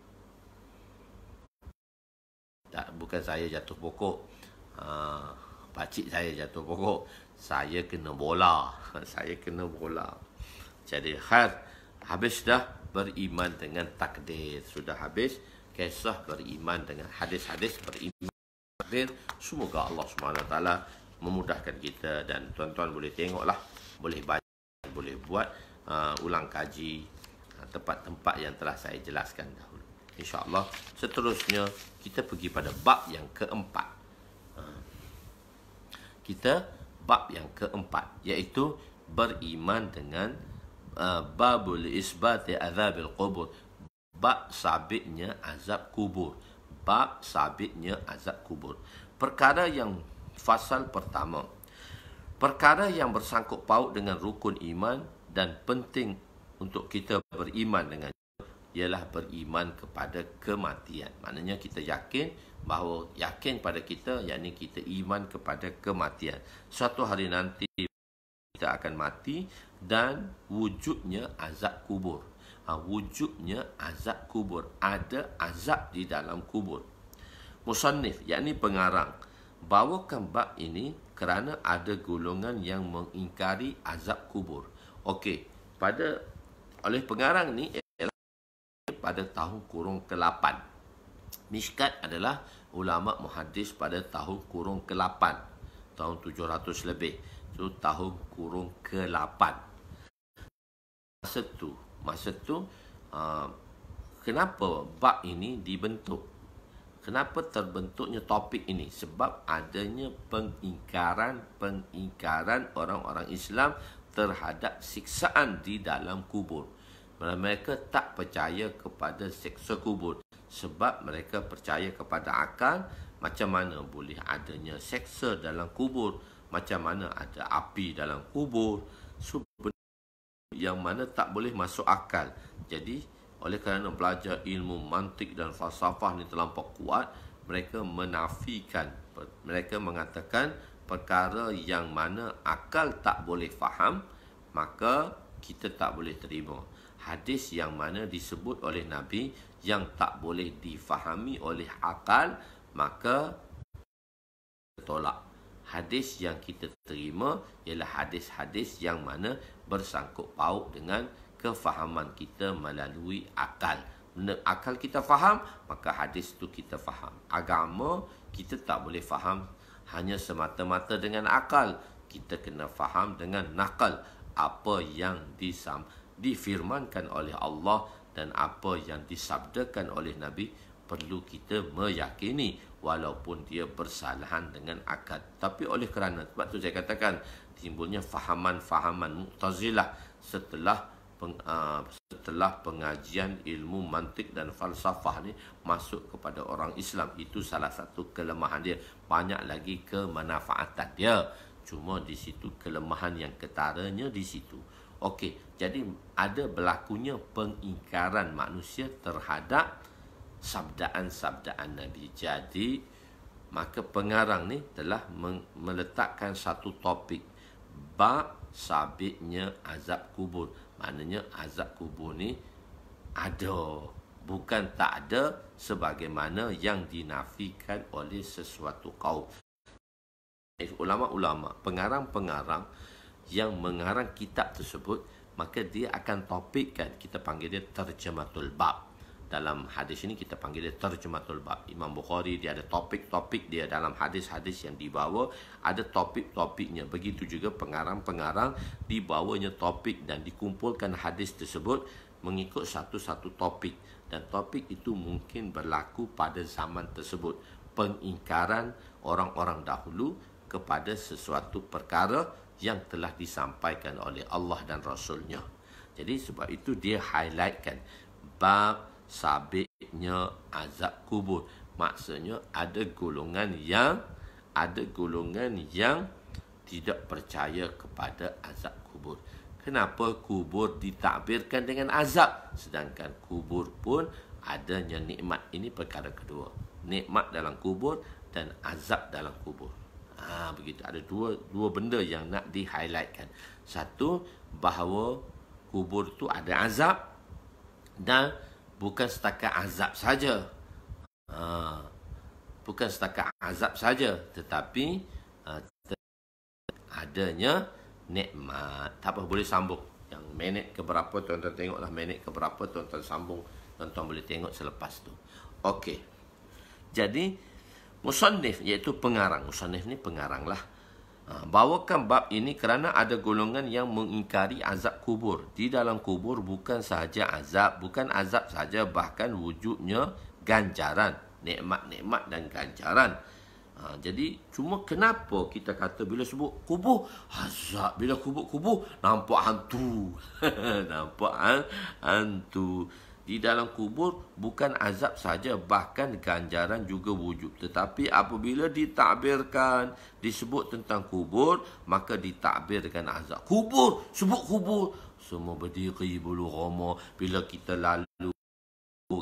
Bukan saya jatuh pokok, pakcik saya jatuh pokok, saya kena bola. Saya kena bola. Jadi habis dah beriman dengan takdir. Sudah habis kisah beriman dengan hadis-hadis beriman takdir. Semoga Allah SWT memudahkan kita, dan tuan-tuan boleh tengoklah, boleh baca, boleh buat ulang kaji tempat-tempat yang telah saya jelaskan dahulu. InsyaAllah seterusnya kita pergi pada bab yang keempat. Kita bab yang keempat, iaitu beriman dengan babul isbati azabil qubur. Bab sabitnya azab kubur. Bab sabitnya azab kubur. Perkara yang fasal pertama, perkara yang bersangkut paut dengan rukun iman dan penting untuk kita beriman dengan ialah beriman kepada kematian. Maknanya kita yakin bahawa yakin pada kita, yakni kita iman kepada kematian. Suatu hari nanti kita akan mati dan wujudnya azab kubur. Wujudnya azab kubur. Ada azab di dalam kubur. Musannif, yakni pengarang, bawakan bab ini kerana ada golongan yang mengingkari azab kubur. Okey, oleh pengarang ni ialah pada tahun kurung ke-8. Mishkat adalah ulama muhaddis pada tahun kurung ke-8, tahun 700 lebih. Itu tahun kurung ke-8. Masa tu kenapa bab ini dibentuk? Kenapa terbentuknya topik ini? Sebab adanya pengingkaran orang-orang Islam terhadap siksaan di dalam kubur. Mereka tak percaya kepada siksa kubur sebab mereka percaya kepada akal. Macam mana boleh adanya siksa dalam kubur? Macam mana ada api dalam kubur? Yang mana tak boleh masuk akal. Jadi oleh kerana belajar ilmu mantik dan falsafah ni terlampau kuat, mereka menafikan, mereka mengatakan perkara yang mana akal tak boleh faham, maka kita tak boleh terima. Hadis yang mana disebut oleh Nabi yang tak boleh difahami oleh akal, maka tolak. Hadis yang kita terima ialah hadis-hadis yang mana bersangkut paut dengan kefahaman kita melalui akal. Benda akal kita faham, maka hadis itu kita faham. Agama kita tak boleh faham hanya semata-mata dengan akal. Kita kena faham dengan nakal. Apa yang difirmankan oleh Allah dan apa yang disabdakan oleh Nabi perlu kita meyakini walaupun dia bersalahan dengan akal. Tapi oleh kerana, sebab tu saya katakan timbulnya fahaman-fahaman Mu'tazilah setelah pengajian ilmu mantik dan falsafah ni masuk kepada orang Islam. Itu salah satu kelemahan dia. Banyak lagi kemanfaatan dia, cuma di situ kelemahan yang ketaranya di situ. Okey, jadi ada berlakunya pengingkaran manusia terhadap sabdaan-sabdaan Nabi. Jadi maka pengarang ni telah meletakkan satu topik, bab sabitnya azab kubur. Maknanya azab kubur ni ada, bukan tak ada sebagaimana yang dinafikan oleh sesuatu kaum. Ulama-ulama, pengarang-pengarang yang mengarang kitab tersebut, maka dia akan topikkan, kita panggil dia terjematul bab. Dalam hadis ini kita panggil dia terjematul bab. Imam Bukhari dia ada topik-topik dia dalam hadis-hadis yang dibawa, ada topik-topiknya. Begitu juga pengarang-pengarang dibawanya topik dan dikumpulkan hadis tersebut mengikut satu-satu topik, dan topik itu mungkin berlaku pada zaman tersebut. Pengingkaran orang-orang dahulu kepada sesuatu perkara yang telah disampaikan oleh Allah dan Rasulnya. Jadi sebab itu dia highlightkan bab sabitnya azab kubur. Maksudnya ada golongan yang tidak percaya kepada azab kubur. Kenapa kubur ditakbirkan dengan azab, sedangkan kubur pun adanya nikmat? Ini perkara kedua. Nikmat dalam kubur dan azab dalam kubur. Begitu. Ada dua benda yang nak di-highlightkan. Satu, bahawa kubur tu ada azab, dan bukan setakat azab saja. Bukan setakat azab saja, tetapi adanya nikmat. Tak apa, boleh sambung. Yang minit ke berapa tuan-tuan tengoklah, minit ke berapa tuan-tuan sambung. Tuan-tuan boleh tengok selepas tu. Okey. Jadi musannif, iaitu pengarang. Musannif ni pengarang lah. Bawakan bab ini kerana ada golongan yang mengingkari azab kubur. Di dalam kubur bukan sahaja azab, bukan azab saja, bahkan wujudnya ganjaran, nikmat-nikmat dan ganjaran. Jadi cuma kenapa kita kata bila sebut kubur azab, bila kubur nampak hantu. Nampak hantu. Di dalam kubur bukan azab saja, bahkan ganjaran juga wujud. Tetapi apabila ditakbirkan, disebut tentang kubur, maka ditakbirkan azab. Kubur, sebut kubur, semua berdiri bulu roma. Bila kita lalu,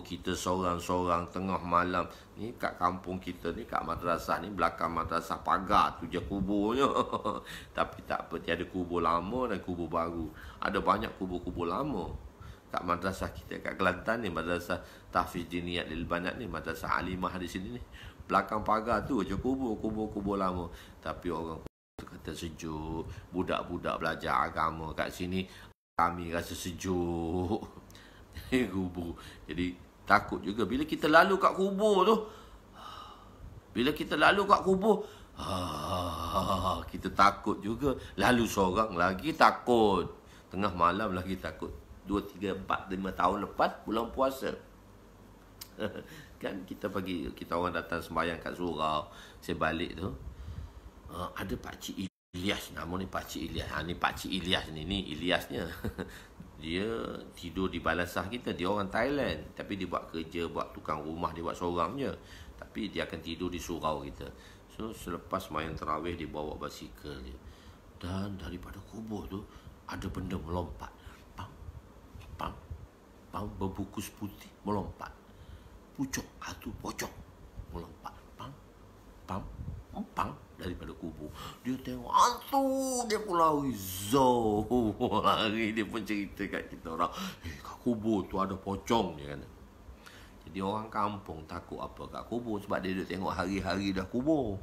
kita seorang-seorang tengah malam ni, kat kampung kita ni, kat madrasah ni, belakang madrasah pagar tu je kuburnya. Tapi tak apa, tiada kubur lama dan kubur baru. Ada banyak kubur-kubur lama kat madrasah kita kat Kelantan ni, madrasah Tahfiz Diniyat Lil Banat ni, madrasah Alimah di sini ni, belakang pagar tu je kubur lama. Tapi orang kata sejuk, budak-budak belajar agama kat sini, kami rasa sejuk. Kubur. Jadi takut juga bila kita lalu kat kubur tu. Bila kita lalu kat kubur, kita takut juga. Lalu seorang lagi takut. Tengah malam lagi takut. 2, 3, 4, 5 tahun lepas bulan puasa. Kan kita orang datang sembahyang kat surau. Saya balik tu, ada Pakcik Ilyas, nama ni Pakcik Ilyas. Ni Pakcik Ilyas ni Ilyasnya. Dia tidur di balasah kita. Dia orang Thailand, tapi dia buat kerja, buat tukang rumah, dia buat seorang je. Tapi dia akan tidur di surau kita. So selepas main tarawih, dia bawa basikal dia. Dan daripada kubur tu ada benda melompat. Berbungkus putih melompat. Pucuk, tu pocong melompat. Pam daripada kubur. Dia tengok hantu, dia pun lari. Lari, dia pun cerita kat kita orang, kat kubur tu ada pocong, dia kata. Jadi orang kampung takut apa kat kubur, sebab dia duduk tengok hari-hari dah kubur.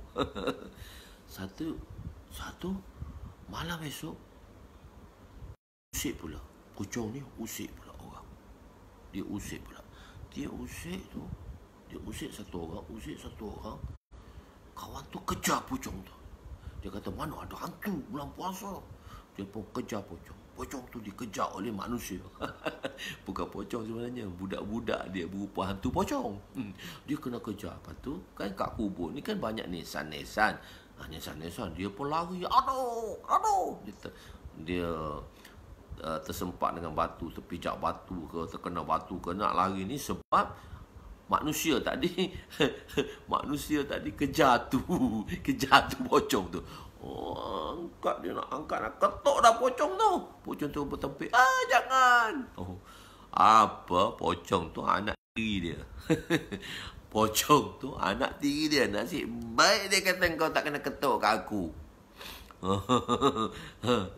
Satu malam esok, usik pula. Pocong ni usik pula orang. Dia usik satu orang. Kawan tu kejar pocong tu. Dia kata, mana ada hantu bulan puasa. Dia pun kejar pocong. Pocong tu dikejar oleh manusia. Bukan pocong sebenarnya, budak-budak dia berupa hantu pocong. Dia kena kejar. Lepas tu kan kat kubur ni kan banyak nisan-nisan. Nisan-nisan dia pun lari. Aduh. Dia tersempat dengan batu, terpijak batu ke, terkena batu ke, nak lari ni sebab manusia tadi kejar tu pocong tu. Dia nak ketuk dah pocong tu. Pocong tu bertempik, jangan. Apa pocong tu anak tiri dia. Pocong tu anak tiri dia. Nasib baik dia kata kau tak kena ketuk kat aku.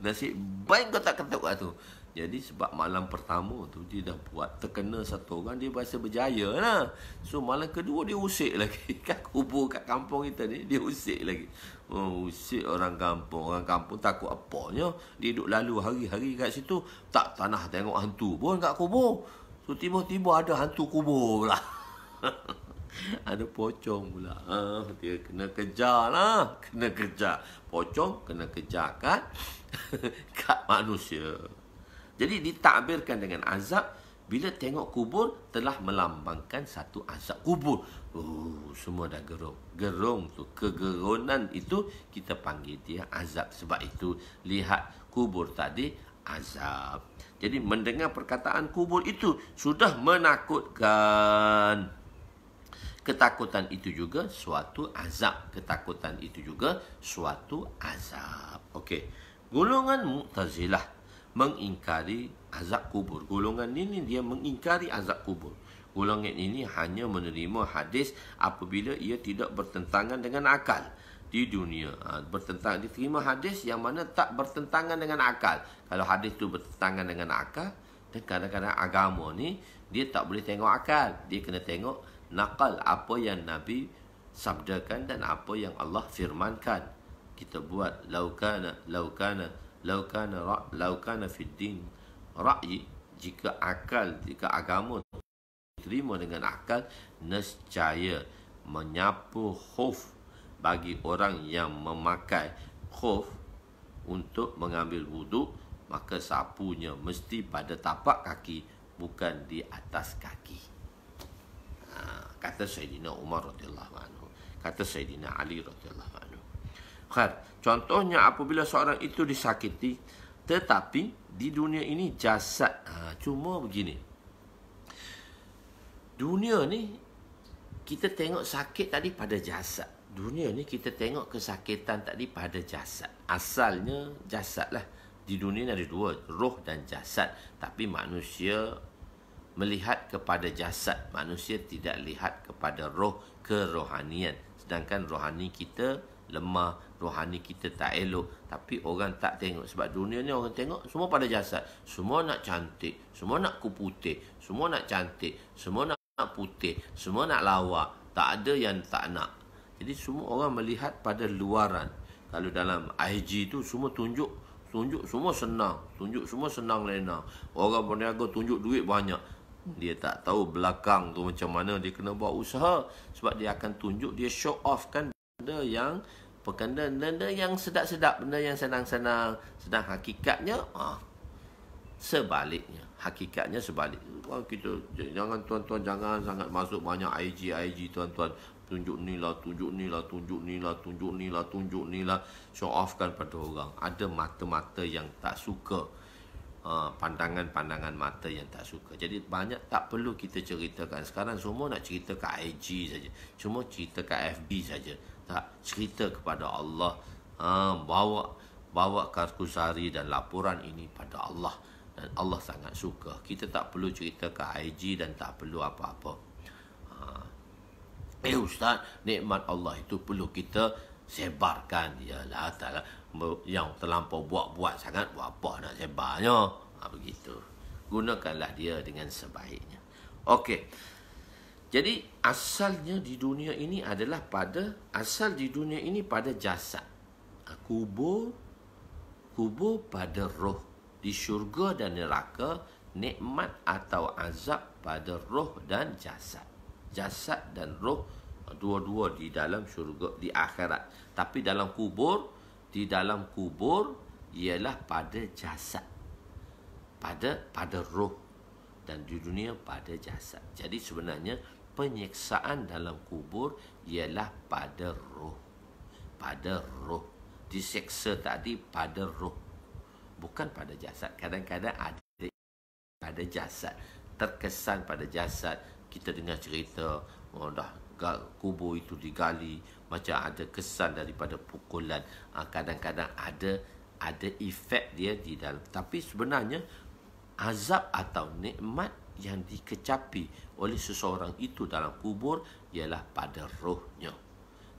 Nasib baik kau tak ketuk kat tu. Jadi sebab malam pertama tu dia dah buat terkena satu orang, dia berasa berjaya lah. So malam kedua dia usik lagi. Kat kubur kat kampung kita ni, dia usik lagi. Usik orang kampung. Orang kampung takut apanya. Dia duduk lalu hari-hari kat situ, tak tanah tengok hantu pun kat kubur. So tiba-tiba ada hantu kubur pula. Ada pocong pula. Dia kena kejar lah. Kena kejar. Pocong kena kejar kat manusia. Jadi ditakbirkan dengan azab Bila tengok kubur, telah melambangkan satu azab kubur. Semua dah gerung. Gerung tu, kegerunan itu kita panggil dia azab. Sebab itu, lihat kubur tadi, azab. Jadi mendengar perkataan kubur itu sudah menakutkan. Ketakutan itu juga suatu azab. Ketakutan itu juga suatu azab. Okey. Golongan Mu'tazilah mengingkari azab kubur. Golongan ini dia mengingkari azab kubur. Golongan ini hanya menerima hadis apabila ia tidak bertentangan dengan akal di dunia. Dia terima hadis yang mana tak bertentangan dengan akal. Kalau hadis itu bertentangan dengan akal, dan kadang-kadang agama ni dia tak boleh tengok akal. Dia kena tengok nakal, apa yang Nabi sabdakan dan apa yang Allah firmankan. Kita buat laukana fid din ra'yi, jika agama terima dengan akal, nescaya menyapu khuf bagi orang yang memakai khuf untuk mengambil wuduk, maka sapunya mesti pada tapak kaki, bukan di atas kaki. Kata Sayyidina Umar radhiyallahu anhu, kata Sayyidina Ali radhiyallahu anhu. Contohnya apabila seorang itu disakiti, tetapi di dunia ini jasad. Cuma begini, dunia ni kita tengok sakit tadi pada jasad. Dunia ni kita tengok kesakitan tadi pada jasad. Asalnya jasad lah. Di dunia ni ada dua, roh dan jasad. Tapi manusia melihat kepada jasad. Manusia tidak lihat kepada roh, kerohanian. Sedangkan rohani kita lemah, rohani kita tak elok. Tapi orang tak tengok. Sebab dunia ni orang tengok semua pada jasad. Semua nak cantik, semua nak putih, semua nak cantik, semua nak putih, semua nak lawa. Tak ada yang tak nak. Jadi semua orang melihat pada luaran. Kalau dalam IG tu semua tunjuk semua senang. Tunjuk semua senang lena. Orang berniaga tunjuk duit banyak. Dia tak tahu belakang tu macam mana dia kena buat usaha. Sebab dia akan tunjuk, dia show off kan benda yang sedap-sedap, benda yang senang-senang. Sedang hakikatnya sebaliknya. Hakikatnya sebalik. Kita jangan tuan-tuan, jangan sangat masuk banyak IG tuan-tuan. Tunjuk ni lah, tunjuk ni lah, tunjuk ni lah, tunjuk ni lah, tunjuk ni lah. Show off kan pada orang. Ada mata-mata yang tak suka. Pandangan-pandangan mata yang tak suka. Jadi banyak tak perlu kita ceritakan. Sekarang semua nak cerita kat IG saja. Cuma cerita kat FB saja. Tak, cerita kepada Allah. Bawa Karkusari dan laporan ini pada Allah. Dan Allah sangat suka. Kita tak perlu cerita kat IG dan tak perlu apa-apa. Ustaz, nikmat Allah itu perlu kita sebarkan. Yalah, taklah yang terlampau buat sangat, buat apa nak sebarnya. Begitu. Gunakanlah dia dengan sebaiknya. Okey. Jadi asalnya di dunia ini adalah pada jasad. Kubur pada roh. Di syurga dan neraka, nikmat atau azab pada roh dan jasad. Jasad dan roh dua-dua di dalam syurga, di akhirat. Tapi di dalam kubur ialah pada jasad, pada roh, dan di dunia pada jasad. Jadi sebenarnya penyiksaan dalam kubur ialah pada roh. Diseksa tadi pada roh, bukan pada jasad. Kadang-kadang ada pada jasad, terkesan pada jasad. Kita dengar cerita, kubur itu digali, macam ada kesan daripada pukulan. Kadang-kadang ada efek dia di dalam. Tapi sebenarnya azab atau nikmat yang dikecapi oleh seseorang itu dalam kubur ialah pada rohnya.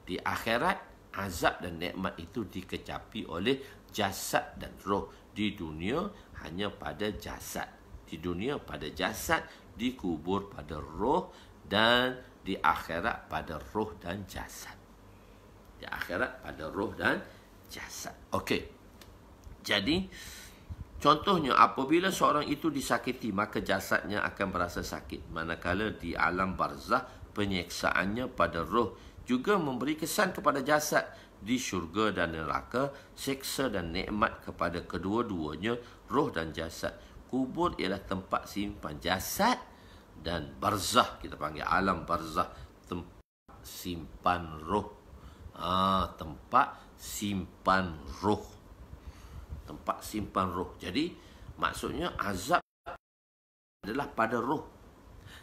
Di akhirat, azab dan nikmat itu dikecapi oleh jasad dan roh. Di dunia hanya pada jasad. Di dunia pada jasad, di kubur pada roh, dan di akhirat pada roh dan jasad. Di akhirat pada roh dan jasad. Okey. Jadi, contohnya apabila seorang itu disakiti, maka jasadnya akan berasa sakit. Manakala di alam barzah, penyeksaannya pada roh juga memberi kesan kepada jasad. Di syurga dan neraka, seksa dan nikmat kepada kedua-duanya, roh dan jasad. Kubur ialah tempat simpan jasad, dan barzah kita panggil alam barzah, tempat simpan roh. Tempat simpan roh. Tempat simpan roh. Jadi maksudnya azab adalah pada roh.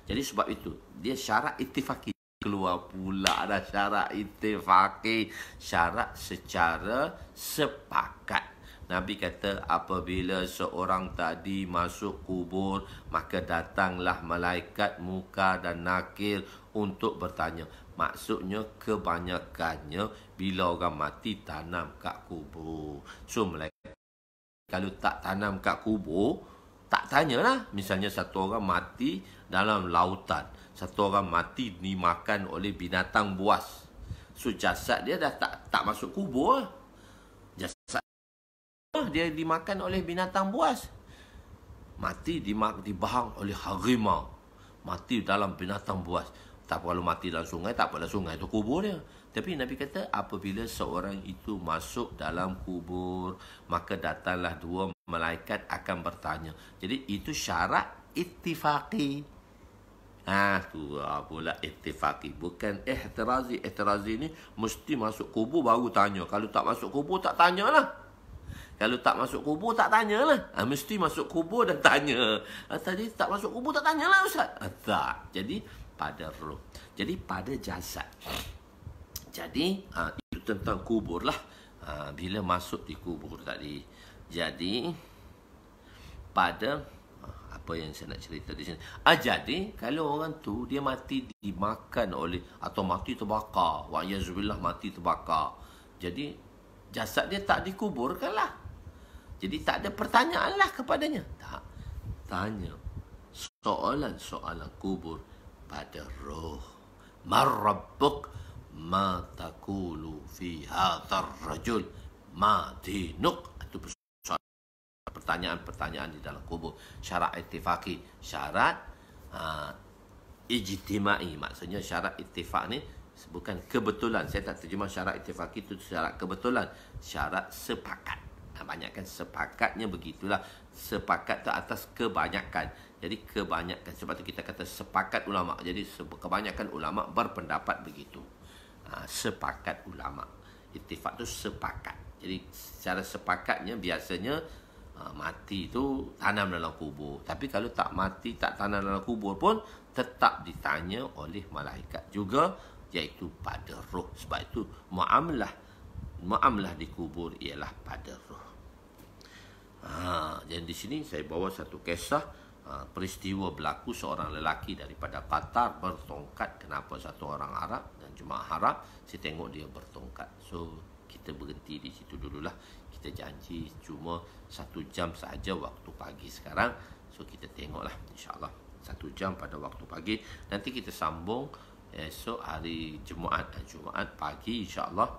Jadi sebab itu dia syarat ittifaqi. Keluar pula ada syarat ittifaqi, syarat secara sepakat. Nabi kata apabila seorang tadi masuk kubur, maka datanglah malaikat munkar dan nakir untuk bertanya. Maksudnya kebanyakannya bila orang mati tanam kat kubur. So malaikat kalau tak tanam kat kubur, tak tanyalah. Misalnya satu orang mati dalam lautan, satu orang mati dimakan oleh binatang buas. So jasad dia dah tak masuk kubur. Jasad dia dimakan oleh binatang buas. Mati dibahang oleh harimau. Mati dalam binatang buas. Tak kalau mati dalam sungai, tak apalah, sungai itu kubur dia. Tapi Nabi kata apabila seorang itu masuk dalam kubur, maka datanglah dua malaikat akan bertanya. Jadi itu syarat ittifaqi. Tu pula ittifaqi, bukan ihtirazi. Ihtirazi ni mesti masuk kubur baru tanya. Kalau tak masuk kubur tak tanyalah. Kalau tak masuk kubur tak tanyalah. Mesti masuk kubur dan tanya. Tadi tak masuk kubur tak tanyalah Ustaz. Tak. Jadi pada roh. Jadi pada jasad. Jadi itu tentang kubur lah. Bila masuk di kubur tadi. Jadi pada apa yang saya nak cerita di sini. Jadi kalau orang tu dia mati dimakan oleh atau mati terbakar. Wa'yazubillah mati terbakar. Jadi jasad dia tak dikuburkan lah. Jadi tak ada pertanyaan lah kepadanya. Tak. Tanya soalan-soalan kubur pada roh. Man rabbuk, ma taqulu fi hadzal rajul, ma dinuk. Itu pertanyaan-pertanyaan di dalam kubur. Syarat ittifaqi, syarat ijtimai. Maksudnya syarat ittifaq ni bukan kebetulan. Saya tak terjemah syarat ittifaqi itu syarat kebetulan, syarat sepakat. Banyakkan sepakatnya begitulah. Sepakat tu atas kebanyakan. Jadi kebanyakan, sebab tu kita kata sepakat ulama. Jadi kebanyakan ulama berpendapat begitu. Sepakat ulama. Ittifaq tu sepakat. Jadi secara sepakatnya biasanya mati tu tanam dalam kubur. Tapi kalau tak mati, tak tanam dalam kubur pun tetap ditanya oleh malaikat juga, iaitu pada roh. Sebab itu muamalah di kubur ialah pada roh. Dan di sini saya bawa satu kisah peristiwa berlaku seorang lelaki daripada Qatar bertongkat. Kenapa satu orang Arab dan jemaah Arab, saya tengok dia bertongkat. So kita berhenti di situ dululah. Kita janji cuma 1 jam sahaja waktu pagi sekarang. So kita tengoklah insya-Allah 1 jam pada waktu pagi. Nanti kita sambung esok hari Jumaat pagi insya-Allah.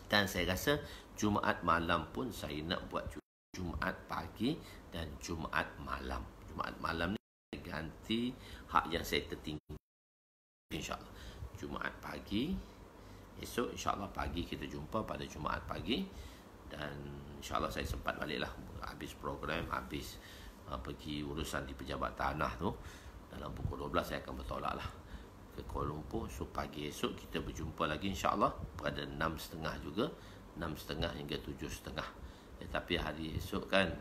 Dan saya rasa Jumaat malam pun saya nak buat Jumaat pagi dan Jumaat malam. Jumaat malam ni ganti hak yang saya tertinggal insya-Allah. Jumaat pagi esok insya-Allah pagi kita jumpa pada Jumaat pagi. Dan insya-Allah saya sempat baliklah habis program, habis pergi urusan di pejabat tanah tu. Dalam pukul 12 saya akan bertolak lah ke Kuala Lumpur. So pagi esok kita berjumpa lagi insya-Allah pada 6.30 juga, 6.30 hingga 7.30. Tapi hari esok kan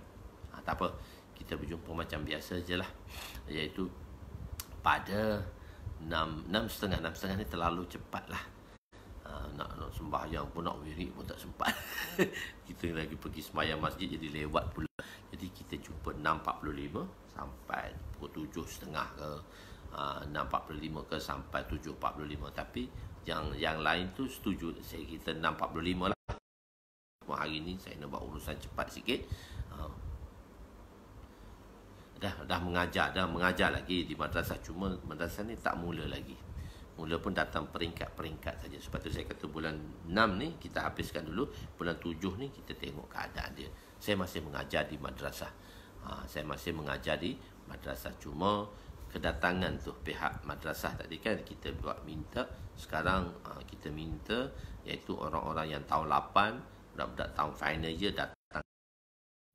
tak apa, kita berjumpa macam biasa je lah, iaitu pada 6.30 ni terlalu cepat lah. Nak sembahyang pun, nak wirid pun tak sempat. Kita lagi pergi sembahyang masjid jadi lewat pula. Jadi kita jumpa 6.45 sampai pukul 7.30 ke 6.45 ke sampai 7.45. Tapi yang lain tu setuju saya, kita 6.45 lah. Hari ni saya nak buat urusan cepat sikit. Dah mengajar lagi di madrasah. Cuma madrasah ni tak mula lagi. Mula pun datang peringkat-peringkat saja. Sebab tu saya kata bulan 6 ni kita habiskan dulu. Bulan 7 ni kita tengok keadaan dia. Saya masih mengajar di madrasah. Cuma kedatangan tu pihak madrasah tadi kan kita buat minta. Sekarang kita minta iaitu orang-orang yang tahun 8, budak-budak tahun final year datang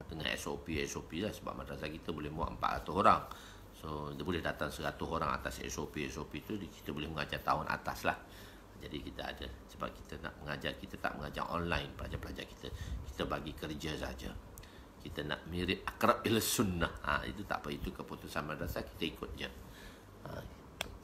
dengan SOP lah, sebab madrasah kita boleh muat 400 orang. So dia boleh datang 100 orang atas SOP tu kita boleh mengajar tahun atas lah. Jadi kita ada, sebab kita nak mengajar, kita tak mengajar online pelajar-pelajar kita. Kita bagi kerja saja. Kita nak mirip akrab ila sunnah. Itu tak apa, itu keputusan madrasah, kita ikut je.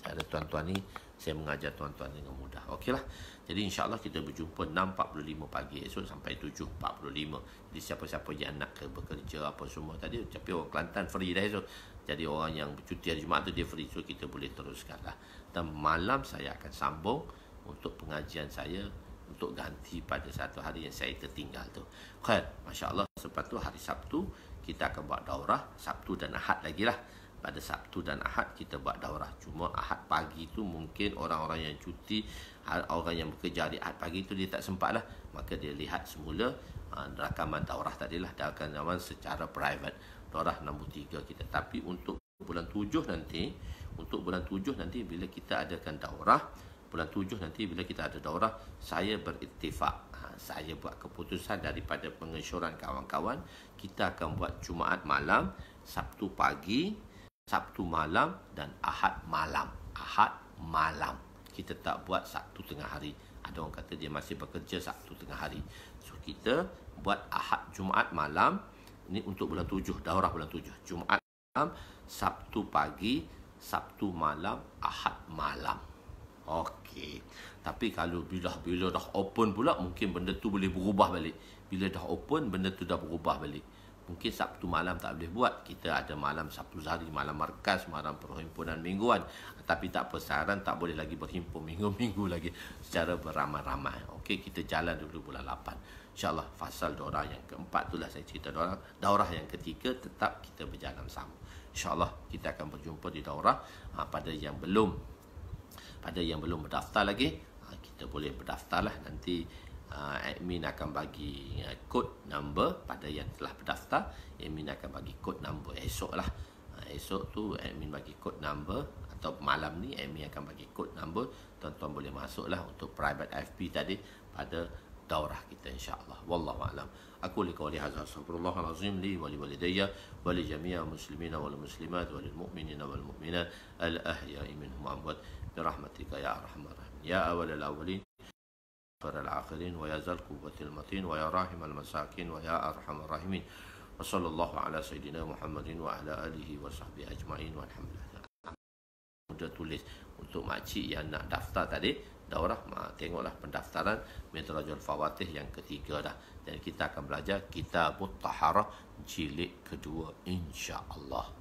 Cara tuan-tuan ni saya mengajar tuan-tuan dengan mudah. Okeylah. Jadi insya-Allah kita berjumpa 6.45 pagi esok sampai 7.45. Jadi siapa-siapa yang nak bekerja apa semua tadi, tapi orang Kelantan free dah esok. Jadi orang yang bercuti hari Jumaat tu dia free, so kita boleh teruskanlah. Dan malam saya akan sambung untuk pengajian saya untuk ganti pada satu hari yang saya tertinggal tu. Khair, masya-Allah. Lepas tu hari Sabtu kita akan buat daurah, Sabtu dan Ahad lagi lah. Pada Sabtu dan Ahad kita buat daurah. Cuma Ahad pagi tu mungkin orang-orang yang cuti, orang yang bekerja hari Ahad pagi tu dia tak sempat lah. Maka dia lihat semula rakaman daurah tadilah, rakaman secara private. Daurah nombor 3 kita. Tapi untuk bulan 7 nanti bila kita adakan daurah, bulan 7 nanti bila kita ada daurah, saya berittifaq. Saya buat keputusan daripada pengesyoran kawan-kawan, kita akan buat Jumaat malam, Sabtu pagi, Sabtu malam dan Ahad malam. Ahad malam. Kita tak buat Sabtu tengah hari. Ada orang kata dia masih bekerja Sabtu tengah hari. So kita buat Ahad Jumaat malam. Ini untuk bulan 7, daurah bulan 7. Jumaat malam, Sabtu pagi, Sabtu malam, Ahad malam. Okey. Tapi kalau bila dah open pula, mungkin benda tu boleh berubah balik. Bila dah open, benda tu dah berubah balik. Mungkin Sabtu malam tak boleh buat. Kita ada malam Sabtu Zahari, malam markas, malam perhimpunan mingguan. Tapi tak apa, saran tak boleh lagi berhimpun minggu-minggu lagi secara beramai-ramai. Okey, kita jalan dulu bulan 8. InsyaAllah fasal daurah yang keempat itulah saya cerita daurah yang ketiga tetap kita berjalan sama. InsyaAllah kita akan berjumpa di daurah. Pada yang belum berdaftar lagi, kita boleh berdaftar lah. Nanti admin akan bagi kod number pada yang telah berdaftar. Admin akan bagi kod number esok lah. Esok tu admin bagi kod number, atau malam ni admin akan bagi kod number. Tuan-tuan boleh masuk lah untuk private FB tadi pada daurah kita insya-Allah. Wallahu a'lam. Aku liqauli hadza astaghfirullahalazim li wa li walidayya wa li jami'il muslimina wal muslimat wal mu'minina wal mu'minat al ahya'i minhum amwat bi rahmatika ya arhamar rahimin ya awwalal awwalin wa akhirin wa ya zal quwwatil matin wa ya rahimal masakin wa ya arhamar rahimin. Wa sallallahu ala sayidina Muhammadin wa ala alihi wa sahbihi ajma'in walhamdulillah. Mudah tulis untuk makcik yang nak daftar tadi daurah, tengoklah pendaftaran Midrajul Fawatih yang ketiga dah. Dan kita akan belajar Kitabut Taharah jilid kedua insya-Allah.